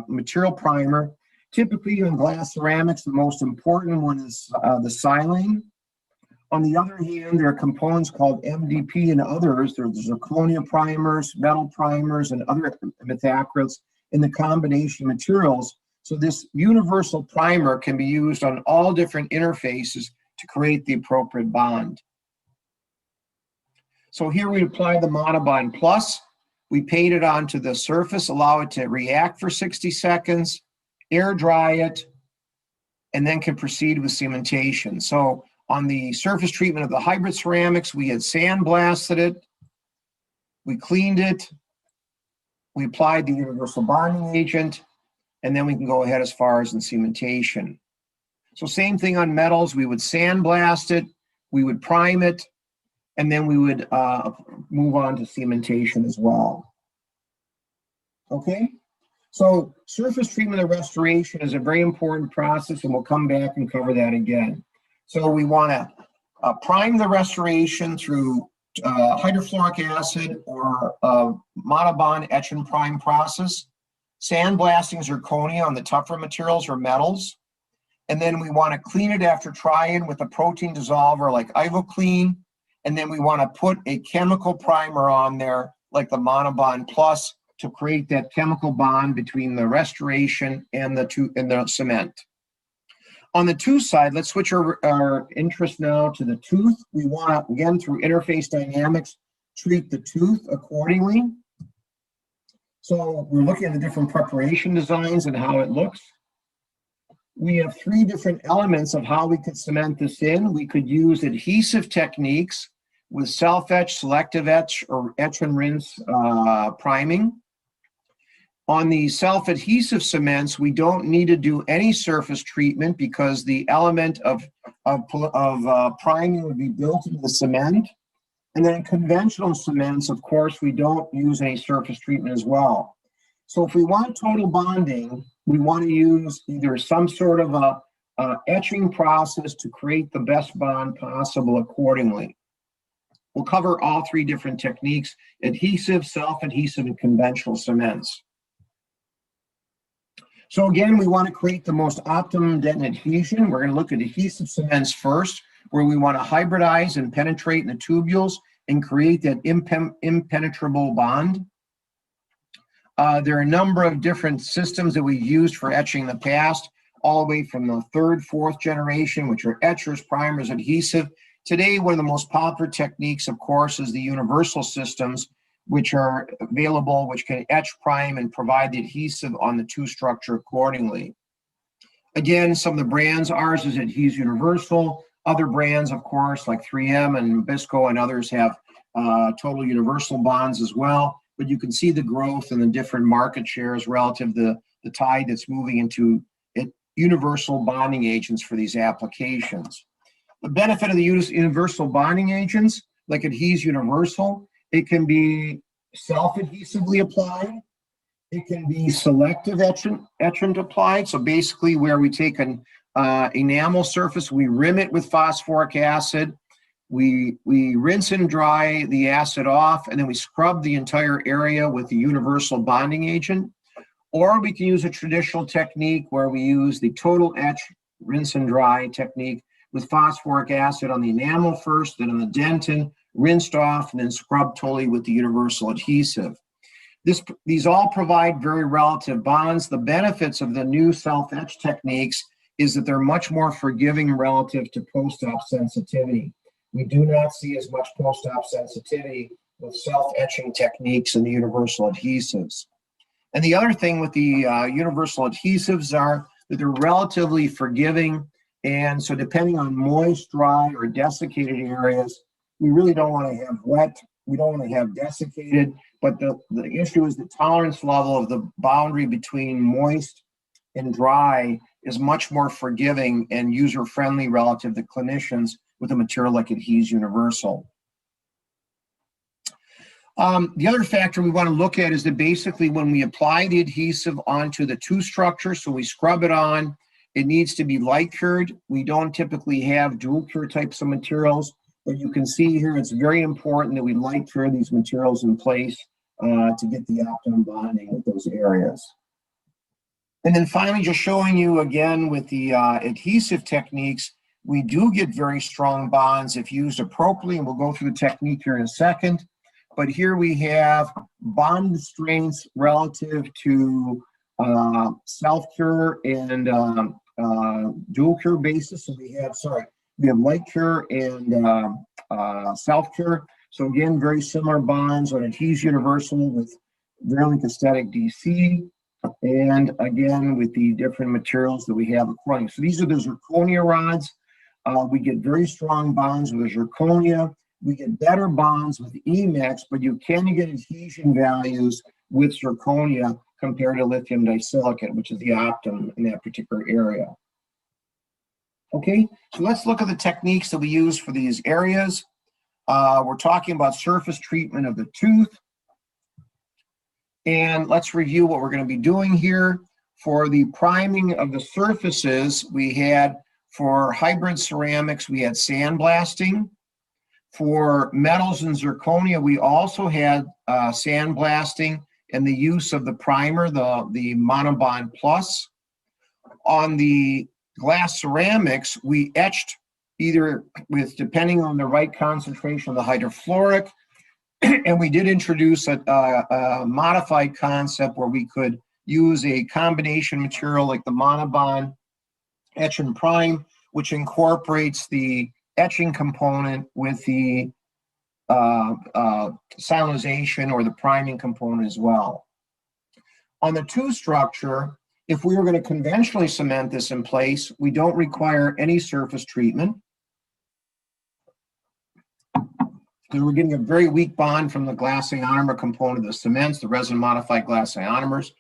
material primer. Typically in glass ceramics, the most important one is the silane. On the other hand, there are components called MDP and others. There's zirconia primers, metal primers, and other methacrylates in the combination materials. So this universal primer can be used on all different interfaces to create the appropriate bond. So here we apply the Monobond Plus. We paint it onto the surface, allow it to react for 60 seconds, air dry it, and then can proceed with cementation. So on the surface treatment of the hybrid ceramics, we had sandblasted it, we cleaned it, we applied the universal bonding agent, and then we can go ahead as far as in cementation. So same thing on metals, we would sandblast it, we would prime it, and then we would move on to cementation as well. Okay, so surface treatment and restoration is a very important process, and we'll come back and cover that again. So we want to prime the restoration through hydrofluoric acid or monobond etch and prime process, sandblasting zirconia on the tougher materials or metals. And then we want to clean it after try-in with a protein dissolver like IvoClean. And then we want to put a chemical primer on there like the Monobond Plus to create that chemical bond between the restoration and the cement. On the tooth side, let's switch our interest now to the tooth. We want to, again, through interface dynamics, treat the tooth accordingly. So we're looking at the different preparation designs and how it looks. We have 3 different elements of how we could cement this in. We could use adhesive techniques with self-etch, selective etch, or etch and rinse priming. On the self-adhesive cements, we don't need to do any surface treatment because the element of priming would be built into the cement. And then in conventional cements, of course, we don't use any surface treatment as well. So if we want total bonding, we want to use either some sort of a etching process to create the best bond possible accordingly. We'll cover all 3 different techniques: adhesive, self-adhesive, and conventional cements. So again, we want to create the most optimum dent adhesion. We're going to look at adhesive cements first, where we want to hybridize and penetrate in the tubules and create that impenetrable bond. There are a number of different systems that we've used for etching in the past, all the way from the 3rd, 4th generation, which are etchers, primers, adhesive. Today, one of the most popular techniques, of course, is the universal systems, which are available, which can etch, prime, and provide the adhesive on the tooth structure accordingly. Again, some of the brands, ours is Adhese Universal. Other brands, of course, like 3M and Bisco and others have total universal bonds as well. But you can see the growth and the different market shares relative to the tide that's moving into universal bonding agents for these applications. The benefit of the universal bonding agents, like Adhese Universal, it can be self-adhesively applied. It can be selective etchant applied. So basically where we take an enamel surface, we rim it with phosphoric acid, we rinse and dry the acid off, and then we scrub the entire area with the universal bonding agent. Or we can use a traditional technique where we use the total etch, rinse and dry technique with phosphoric acid on the enamel first, then on the dentin, rinsed off, and then scrubbed totally with the universal adhesive. These all provide very relative bonds. The benefits of the new self-etch techniques is that they're much more forgiving relative to post-op sensitivity. We do not see as much post-op sensitivity with self-etching techniques and the universal adhesives. And the other thing with the universal adhesives are that they're relatively forgiving. And so depending on moist, dry, or desiccated areas, we really don't want to have wet. We don't want to have desiccated. But the issue is the tolerance level of the boundary between moist and dry is much more forgiving and user-friendly relative to clinicians with a material like Adhese Universal. The other factor we want to look at is that basically when we apply the adhesive onto the tooth structure, so we scrub it on, it needs to be light cured. We don't typically have dual cure types of materials, but you can see here it's very important that we light cure these materials in place to get the optimum bonding with those areas. And then finally, just showing you again with the adhesive techniques, we do get very strong bonds if used appropriately, and we'll go through the technique here in a second. But here we have bond strengths relative to self-cure and dual cure basis. So we have light cure and self-cure. So again, very similar bonds on Adhese Universal with Virulent Aesthetic DC. And again, with the different materials that we have according. So these are the Zirconia rods. We get very strong bonds with Zirconia. We get better bonds with EMAX, but you can get adhesion values with Zirconia compared to lithium disilicate, which is the optimum in that particular area. Okay, so let's look at the techniques that we use for these areas. We're talking about surface treatment of the tooth. And let's review what we're going to be doing here. For the priming of the surfaces, we had For hybrid ceramics, we had sandblasting. For metals and zirconia, we also had sandblasting and the use of the primer, the Monobond Plus. On the glass ceramics, we etched either with, depending on the right concentration of the hydrofluoric, and we did introduce a modified concept where we could use a combination material like the Monobond Etch and Prime, which incorporates the etching component with the silicization or the priming component as well. On the tooth structure, if we were going to conventionally cement this in place, we don't require any surface treatment because we're getting a very weak bond from the glass ionomer component of the cements, the resin modified glass ionomers.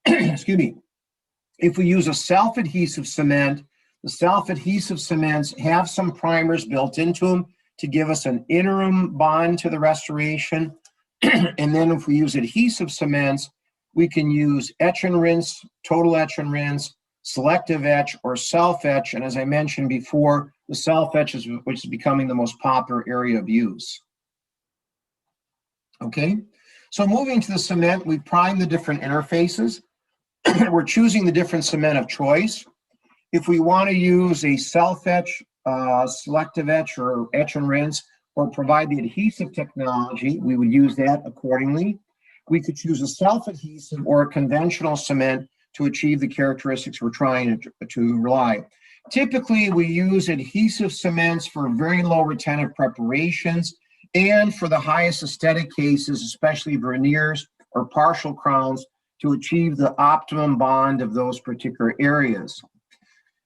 Excuse me. If we use a self-adhesive cement, the self-adhesive cements have some primers built into them to give us an interim bond to the restoration. And then if we use adhesive cements, we can use etch and rinse, total etch and rinse, selective etch, or self-etch. And as I mentioned before, the self-etch is which is becoming the most popular area of use. Okay, so moving to the cement, we prime the different interfaces. We're choosing the different cement of choice. If we want to use a self-etch, selective etch, or etch and rinse, or provide the adhesive technology, we would use that accordingly. We could choose a self-adhesive or a conventional cement to achieve the characteristics we're trying to rely. Typically, we use adhesive cements for very low retentive preparations and for the highest aesthetic cases, especially veneers or partial crowns, to achieve the optimum bond of those particular areas.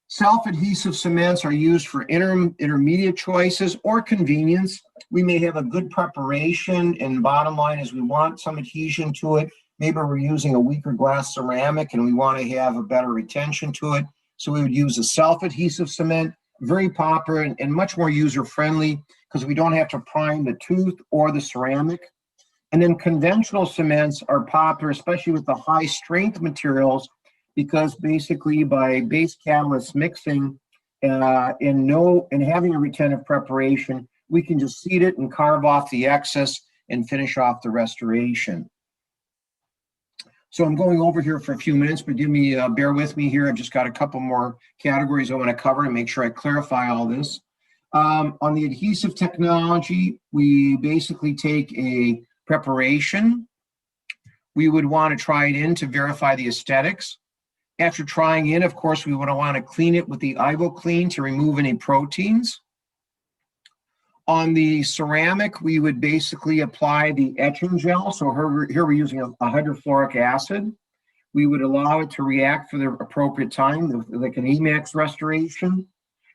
Self-adhesive cements are used for intermediate choices or convenience. We may have a good preparation, and bottom line is we want some adhesion to it. Maybe we're using a weaker glass ceramic and we want to have a better retention to it. So we would use a self-adhesive cement, very popular and much more user-friendly because we don't have to prime the tooth or the ceramic. And then conventional cements are popular, especially with the high strength materials, because basically by base catalyst mixing and having a retentive preparation, we can just seed it and carve off the excess and finish off the restoration. So I'm going over here for a few minutes, but bear with me here. I've just got a couple more categories I want to cover and make sure I clarify all this. On the adhesive technology, we basically take a preparation. We would want to try it in to verify the aesthetics. After trying in, of course, we would want to clean it with the IvoClean to remove any proteins. On the ceramic, we would basically apply the etching gel. So here we're using a hydrofluoric acid. We would allow it to react for the appropriate time, like an Emax restoration.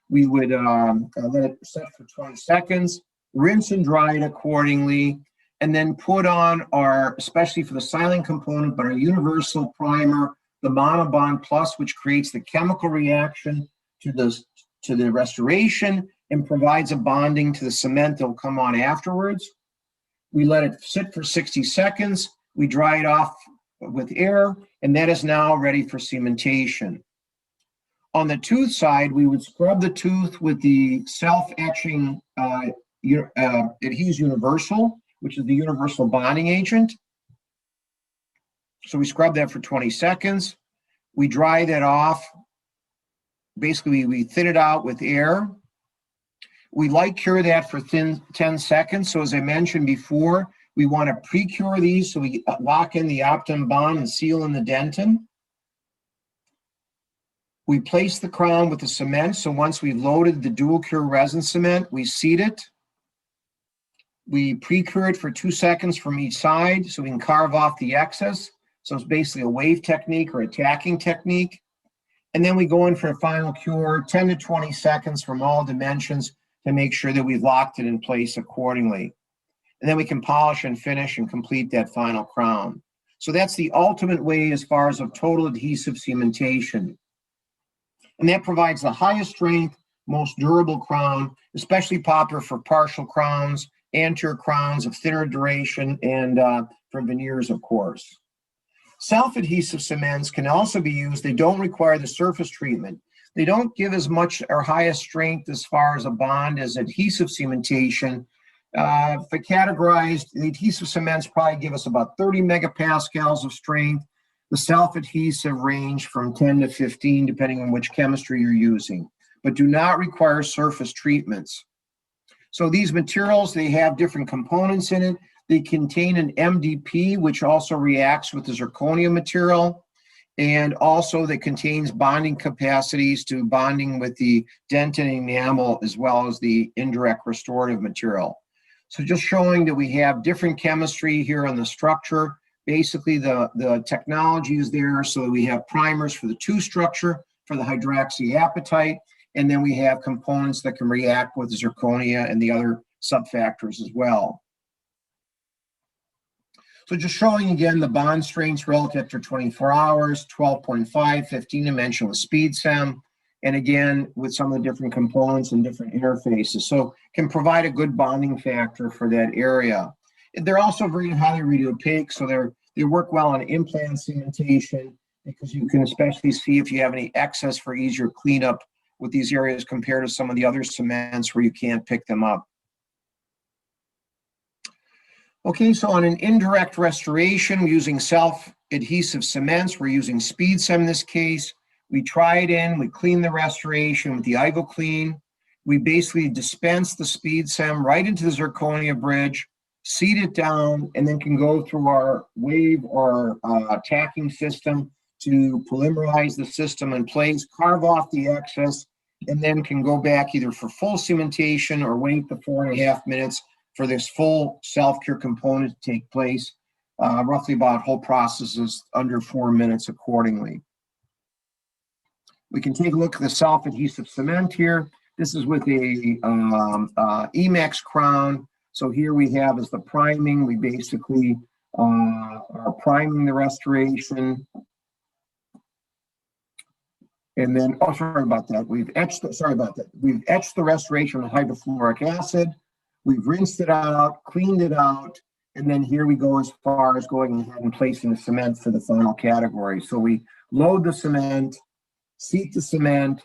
We would let it set for 20 seconds, rinse and dry it accordingly, and then put on our, especially for the silane component, but our universal primer, the Monobond Plus, which creates the chemical reaction to the restoration and provides a bonding to the cement that will come on afterwards. We let it sit for 60 seconds. We dry it off with air, and that is now ready for cementation. On the tooth side, we would scrub the tooth with the self-etching Adhese Universal, which is the universal bonding agent. So we scrub that for 20 seconds. We dry that off. Basically, we thin it out with air. We light cure that for 10 seconds. So as I mentioned before, we want to pre-cure these so we lock in the optimum bond and seal in the dentin. We place the crown with the cement. So once we've loaded the dual cure resin cement, we seat it. We pre-cure it for 2 seconds from each side so we can carve off the excess. So it's basically a wave technique or a tacking technique. And then we go in for a final cure, 10 to 20 seconds from all dimensions to make sure that we've locked it in place accordingly. And then we can polish and finish and complete that final crown. So that's the ultimate way as far as of total adhesive cementation. And that provides the highest strength, most durable crown, especially popular for partial crowns, anterior crowns of thinner duration, and for veneers, of course. Self-adhesive cements can also be used. They don't require the surface treatment. They don't give as much or highest strength as far as a bond as adhesive cementation. If I categorized, the adhesive cements probably give us about 30 megapascals of strength. The self-adhesive range from 10 to 15, depending on which chemistry you're using, but do not require surface treatments. So these materials, they have different components in it. They contain an MDP, which also reacts with the zirconia material, and also that contains bonding capacities to bonding with the dent and enamel, as well as the indirect restorative material. So just showing that we have different chemistry here on the structure. Basically, the technology is there, so we have primers for the 2 structure, for the hydroxyapatite, and then we have components that can react with the zirconia and the other subfactors as well. So just showing again the bond strengths relative to 24 hours, 12.5, 15 dimensional with speed sem, and again with some of the different components and different interfaces. So can provide a good bonding factor for that area. They're also very highly radiopaque, so they work well on implant cementation, because you can especially see if you have any excess for easier cleanup with these areas compared to some of the other cements where you can't pick them up. Okay, so on an indirect restoration using self-adhesive cements, we're using speed sem in this case. We try it in, we clean the restoration with the IvoClean. We basically dispense the speed sem right into the zirconia bridge, seat it down, and then can go through our wave or tacking system to polymerize the system in place, carve off the excess, and then can go back either for full cementation or wait the 4.5 minutes for this full self-cure component to take place. Roughly about whole process is under 4 minutes accordingly. We can take a look at the self-adhesive cement here. This is with a Emax crown. So here we have is the priming. We basically are priming the restoration. And then, oh, sorry about that. We've etched the restoration with hydrofluoric acid. We've rinsed it out, cleaned it out, and then here we go as far as going ahead and placing the cement for the final category. So we load the cement, seat the cement,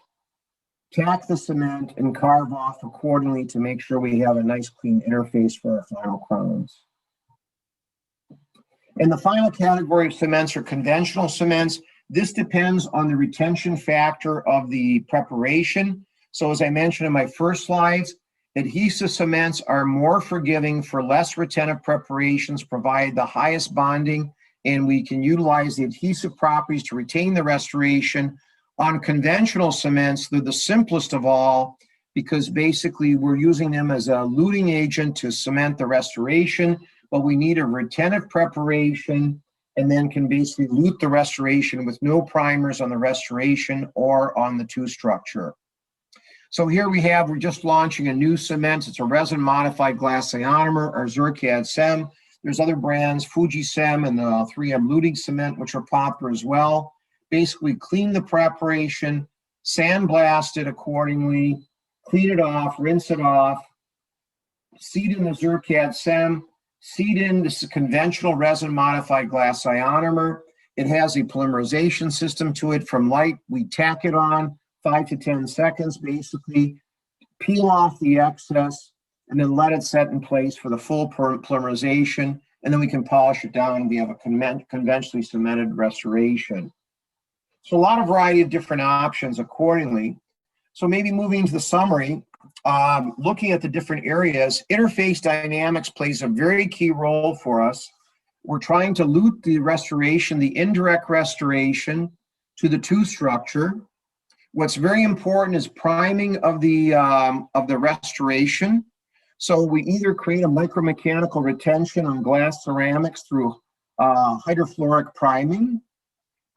tack the cement, and carve off accordingly to make sure we have a nice clean interface for our final crowns. And the final category of cements are conventional cements. This depends on the retention factor of the preparation. So as I mentioned in my first slides, adhesive cements are more forgiving for less retentive preparations, provide the highest bonding, and we can utilize the adhesive properties to retain the restoration. On conventional cements, they're the simplest of all, because basically we're using them as a luting agent to cement the restoration, but we need a retentive preparation and then can basically lute the restoration with no primers on the restoration or on the 2 structure. So here we're just launching a new cement. It's a resin modified glass ionomer, or Zircad Sem. There's other brands, Fuji Sem and the 3M luting cement, which are popular as well. Basically clean the preparation, sandblast it accordingly, clean it off, rinse it off, seed in the Zircad Sem, seed in this conventional resin modified glass ionomer. It has a polymerization system to it. From light, we tack it on 5 to 10 seconds, basically peel off the excess and then let it set in place for the full polymerization. And then we can polish it down and we have a conventionally cemented restoration. So a lot of variety of different options accordingly. So maybe moving to the summary, looking at the different areas, interface dynamics plays a very key role for us. We're trying to lute the restoration, the indirect restoration to the 2 structure. What's very important is priming of the restoration. So we either create a micromechanical retention on glass ceramics through hydrofluoric priming,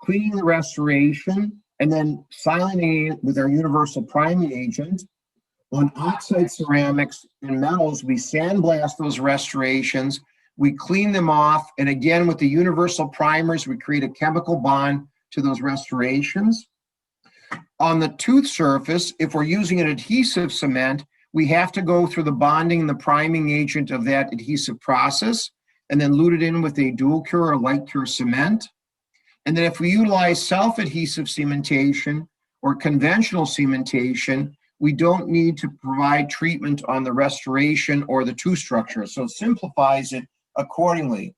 cleaning the restoration, and then siloning it with our universal priming agent. On oxide ceramics and metals, we sandblast those restorations, we clean them off, and again with the universal primers, we create a chemical bond to those restorations. On the tooth surface, if we're using an adhesive cement, we have to go through the bonding and the priming agent of that adhesive process, and then lute it in with a dual cure or light cure cement. And then if we utilize self-adhesive cementation, or conventional cementation, we don't need to provide treatment on the restoration or the tooth structure. So it simplifies it accordingly.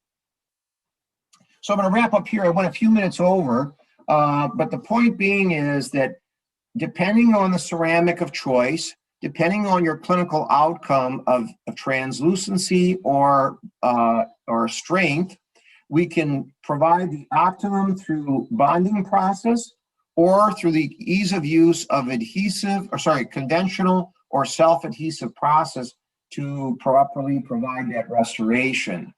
So I'm going to wrap up here. I went a few minutes over, but the point being is that depending on the ceramic of choice, depending on your clinical outcome of translucency or strength, we can provide the optimum through bonding process or through the ease of use of conventional or self-adhesive process to properly provide that restoration.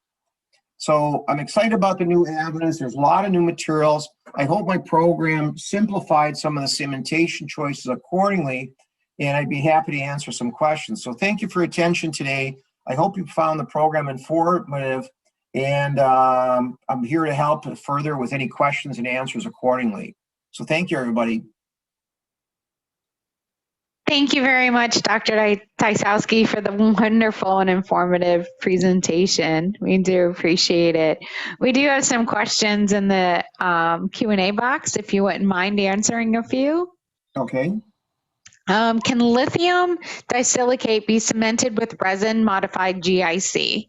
So I'm excited about the new avenues. There's a lot of new materials. I hope my program simplified some of the cementation choices accordingly, and I'd be happy to answer some questions. So thank you for your attention today. I hope you found the program informative, and I'm here to help further with any questions and answers accordingly. So thank you, everybody. Thank you very much, Dr. Tysowski, for the wonderful and informative presentation. We do appreciate it. We do have some questions in the Q&A box, if you wouldn't mind answering a few. Okay. Can lithium disilicate be cemented with resin modified GIC?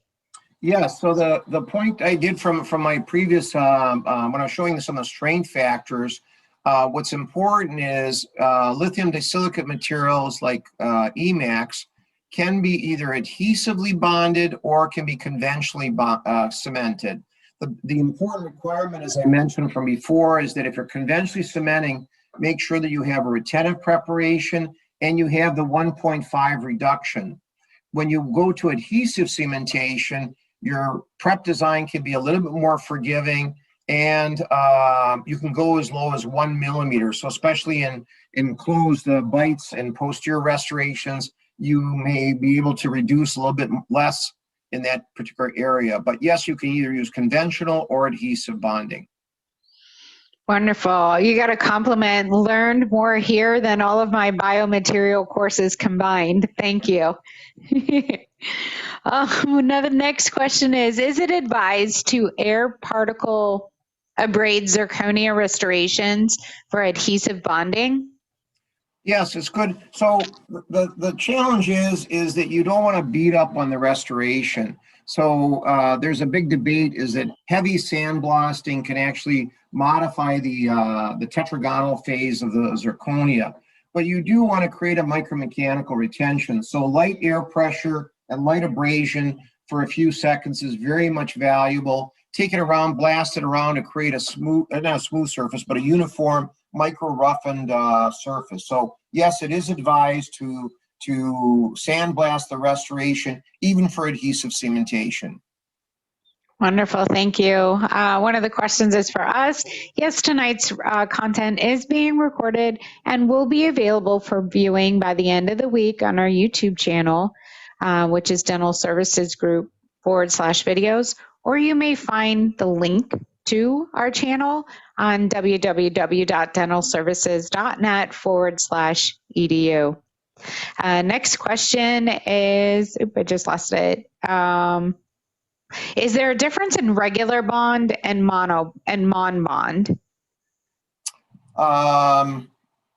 Yes, so the point I did from my previous, when I was showing some of the strength factors, what's important is lithium disilicate materials like Emax can be either adhesively bonded or can be conventionally cemented. The important requirement, as I mentioned from before, is that if you're conventionally cementing, make sure that you have a retentive preparation and you have the 1.5 reduction. When you go to adhesive cementation, your prep design can be a little bit more forgiving, and you can go as low as 1 millimeter. So especially in closed bites and posterior restorations, you may be able to reduce a little bit less in that particular area. But yes, you can either use conventional or adhesive bonding. Wonderful. You got a compliment. Learned more here than all of my biomaterial courses combined. Thank you. Another next question is it advised to air particle abrade zirconia restorations for adhesive bonding? Yes, it's good. So the challenge is that you don't want to beat up on the restoration. So there's a big debate is that heavy sandblasting can actually modify the tetragonal phase of the zirconia. But you do want to create a micromechanical retention. So light air pressure and light abrasion for a few seconds is very much valuable. Take it around, blast it around to create a smooth, not a smooth surface, but a uniform micro-roughened surface. So yes, it is advised to sandblast the restoration, even for adhesive cementation. Wonderful, thank you. One of the questions is for us. Yes, tonight's content is being recorded and will be available for viewing by the end of the week on our YouTube channel, which is Dental Services Group /videos, or you may find the link to our channel on www.dentalservices.net/edu. Next question is, I just lost it. Is there a difference in regular bond and mon bond? Well,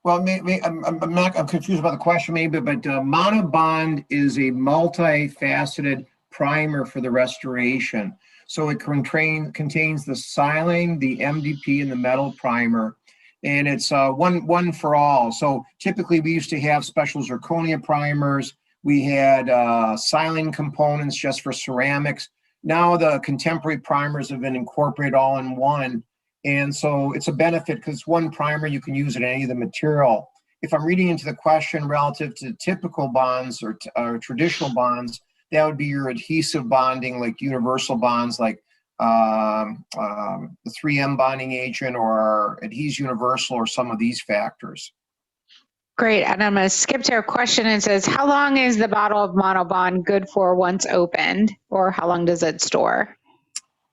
I'm confused about the question maybe, but monobond is a multifaceted primer for the restoration. So it contains the silane, the MDP, and the metal primer, and it's one for all. So typically we used to have special zirconia primers. We had silane components just for ceramics. Now the contemporary primers have been incorporated all in one. And so it's a benefit because one primer, you can use it in any of the material. If I'm reading into the question relative to typical bonds or traditional bonds, that would be your adhesive bonding, like universal bonds, like the 3M bonding agent or Adhes Universal or some of these factors. Great, and I'm going to skip to a question. It says, how long is the bottle of monobond good for once opened, or how long does it store?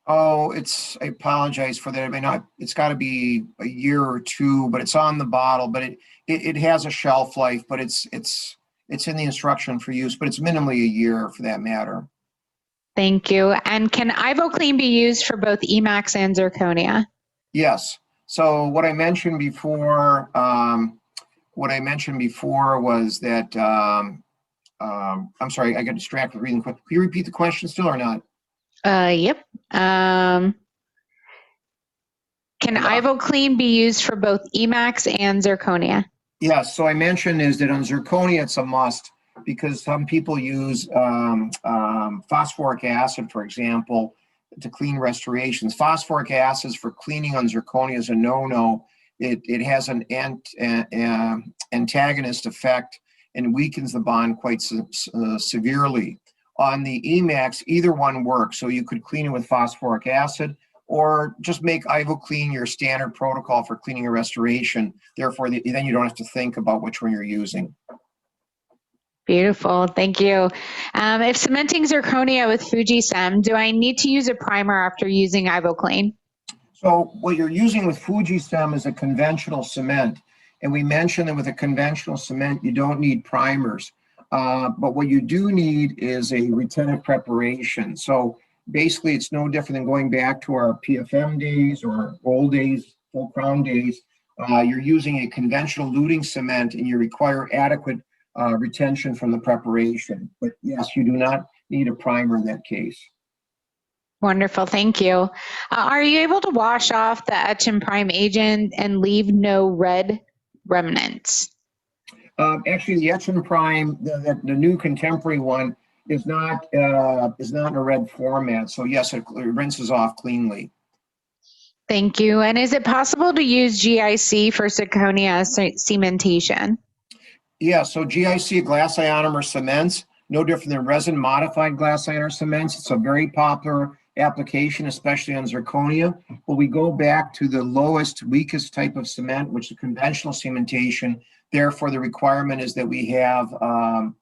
Oh, I apologize for that. I mean, it's got to be a year or two, but it's on the bottle, but it has a shelf life, but it's in the instruction for use, but it's minimally a year for that matter. Thank you. And can IvoClean be used for both Emax and zirconia? Yes. So what I mentioned before, what I mentioned before was that, I'm sorry, I got distracted reading. Can you repeat the question still or not? Yep. Can IvoClean be used for both Emax and Zirconia? Yes, so I mentioned is that on Zirconia, it's a must because some people use phosphoric acid, for example, to clean restorations. Phosphoric acid for cleaning on Zirconia is a no-no. It has an antagonist effect and weakens the bond quite severely. On the Emax, either one works. So you could clean it with phosphoric acid or just make IvoClean your standard protocol for cleaning a restoration. Therefore, then you don't have to think about which one you're using. Beautiful, thank you. If cementing Zirconia with Fuji-Sem, do I need to use a primer after using IvoClean? So what you're using with Fuji-Sem is a conventional cement. And we mentioned that with a conventional cement, you don't need primers. But what you do need is a retentive preparation. So basically, it's no different than going back to our PFM days or old days, full crown days. You're using a conventional luting cement and you require adequate retention from the preparation. But yes, you do not need a primer in that case. Wonderful, thank you. Are you able to wash off the etch and prime agent and leave no red remnants? Actually, the etch and prime, the new contemporary one, is not in a red format. So yes, it rinses off cleanly. Thank you. And is it possible to use GIC for Zirconia cementation? Yeah, so GIC, glass ionomer cements, no different than resin modified glass ionomer cements. It's a very popular application, especially on Zirconia. But we go back to the lowest, weakest type of cement, which is conventional cementation. Therefore, the requirement is that we have a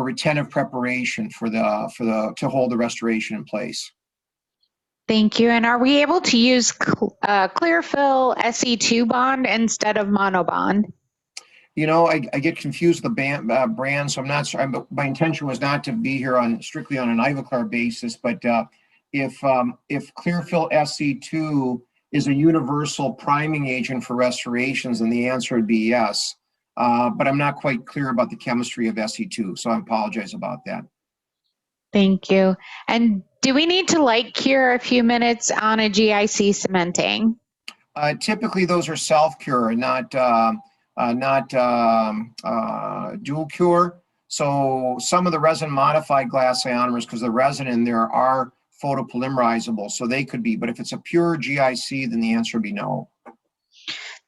retentive preparation to hold the restoration in place. Thank you. And are we able to use Clearfill SE2 bond instead of monobond? You know, I get confused with the brand, so I'm not sorry. My intention was not to be here strictly on an Ivoclar basis, but if Clearfill SE2 is a universal priming agent for restorations, then the answer would be yes. But I'm not quite clear about the chemistry of SE2, so I apologize about that. Thank you. And do we need to light cure a few minutes on a GIC cementing? Typically, those are self-cure, not dual cure. So some of the resin modified glass ionomers, because the resin in there are photopolymerizable, so they could be. But if it's a pure GIC, then the answer would be no.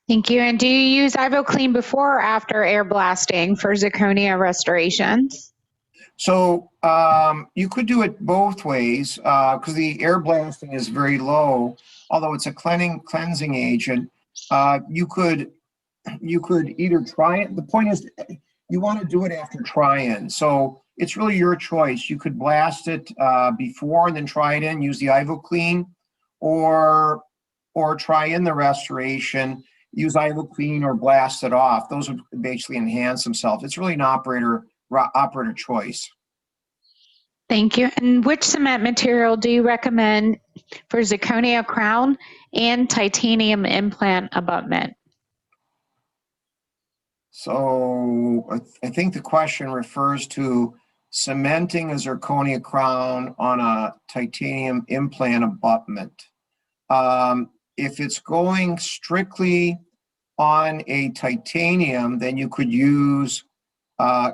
Thank you. And do you use IvoClean before or after air blasting for Zirconia restorations? So you could do it both ways because the air blasting is very low. Although it's a cleansing agent, you could either try it. The point is, you want to do it after try-in. So it's really your choice. You could blast it before and then try it in, use the IvoClean, or try in the restoration, use IvoClean or blast it off. Those would basically enhance themselves. It's really an operator choice. Thank you. And which cement material do you recommend for Zirconia crown and titanium implant abutment? So I think the question refers to cementing a Zirconia crown on a titanium implant abutment. If it's going strictly on a titanium, then you could use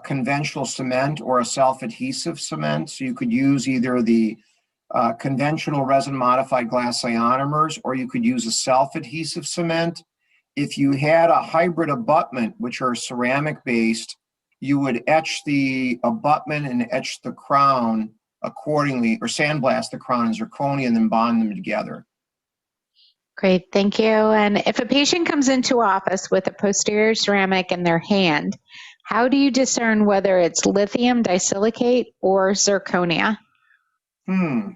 conventional cement or a self-adhesive cement. So you could use either the conventional resin modified glass ionomers, or you could use a self-adhesive cement. If you had a hybrid abutment, which are ceramic based, you would etch the abutment and etch the crown accordingly, or sandblast the crown in Zirconia and then bond them together. Great, thank you. And if a patient comes into office with a posterior ceramic in their hand, how do you discern whether it's lithium disilicate or Zirconia? Yeah,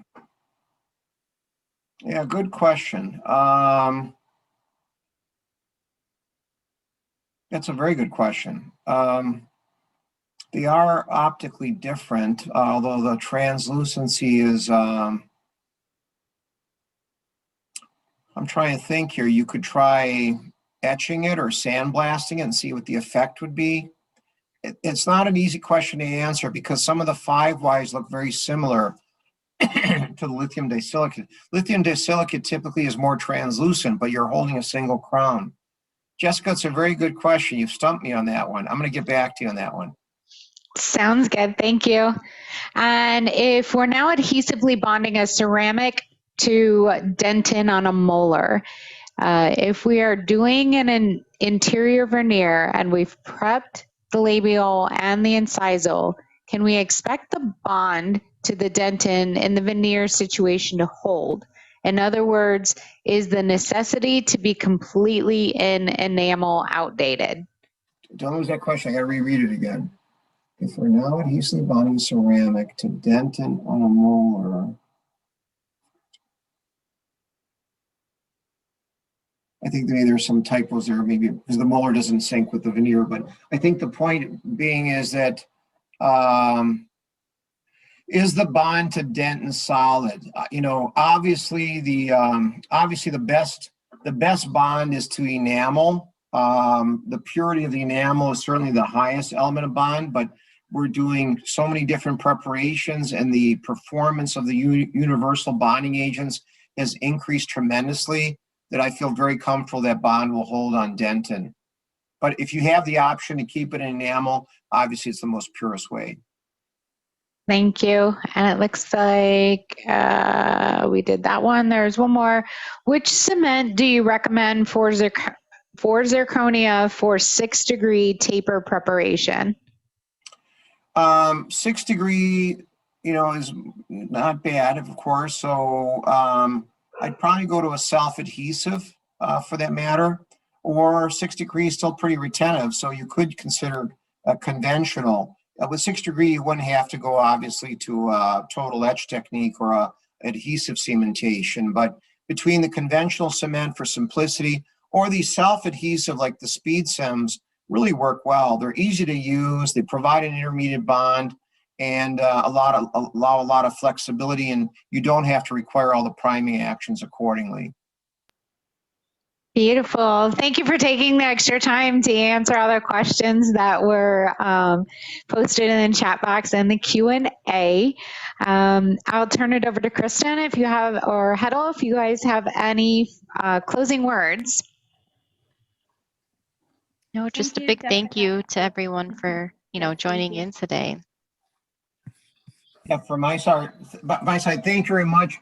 good question. That's a very good question. They are optically different, although the translucency is, I'm trying to think here. You could try etching it or sandblasting it and see what the effect would be? It's not an easy question to answer because some of the 5Ys look very similar to the lithium disilicate. Lithium disilicate typically is more translucent, but you're holding a single crown. Jessica, it's a very good question. You've stumped me on that one. I'm going to get back to you on that one. Sounds good. Thank you. And if we're now adhesively bonding a ceramic to dentin on a molar, if we are doing an interior veneer and we've prepped the labial and the incisal, can we expect the bond to the dentin in the veneer situation to hold? In other words, is the necessity to be completely in enamel outdated? Don't lose that question. I got to reread it again. If we're now adhesively bonding ceramic to dentin on a molar, I think maybe there's some typos there, maybe because the molar doesn't sync with the veneer. But I think the point being is that is the bond to dentin solid? You know, obviously the best bond is to enamel. The purity of the enamel is certainly the highest element of bond, but we're doing so many different preparations, and the performance of the universal bonding agents has increased tremendously that I feel very comfortable that bond will hold on dentin. But if you have the option to keep it in enamel, obviously it's the most purest way. Thank you. And it looks like we did that one. There's one more. Which cement do you recommend for zirconia for 6-degree taper preparation? 6 degree, you know, is not bad, of course. So I'd probably go to a self-adhesive for that matter, or 6 degrees still pretty retentive. So you could consider a conventional. With 6 degree, you wouldn't have to go obviously to a total etch technique or a adhesive cementation. But between the conventional cement for simplicity or the self-adhesive like the speed sims really work well. They're easy to use. They provide an intermediate bond and allow a lot of flexibility, and you don't have to require all the priming actions accordingly. Beautiful. Thank you for taking the extra time to answer all the questions that were posted in the chat box and the Q&A. I'll turn it over to Kristen if you have, or Hedel, if you guys have any closing words. No, just a big thank you to everyone for, joining in today. Yeah, from my side, thank you very much.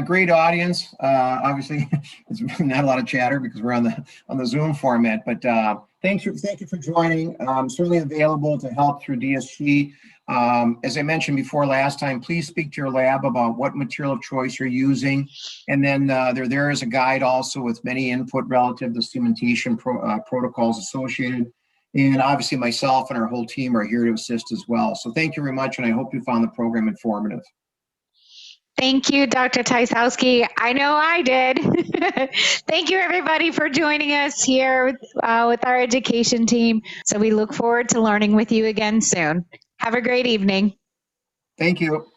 Great audience. Obviously, it's not a lot of chatter because we're on the Zoom format. But thank you for joining. I'm certainly available to help through DSG. As I mentioned before last time, please speak to your lab about what material of choice you're using, and then there is a guide also with many input relative to cementation protocols associated. And obviously, myself and our whole team are here to assist as well. So thank you very much, and I hope you found the program informative. Thank you, Dr. Tysowski. I know I did. Thank you, everybody, for joining us here with our education team. So we look forward to learning with you again soon. Have a great evening. Thank you.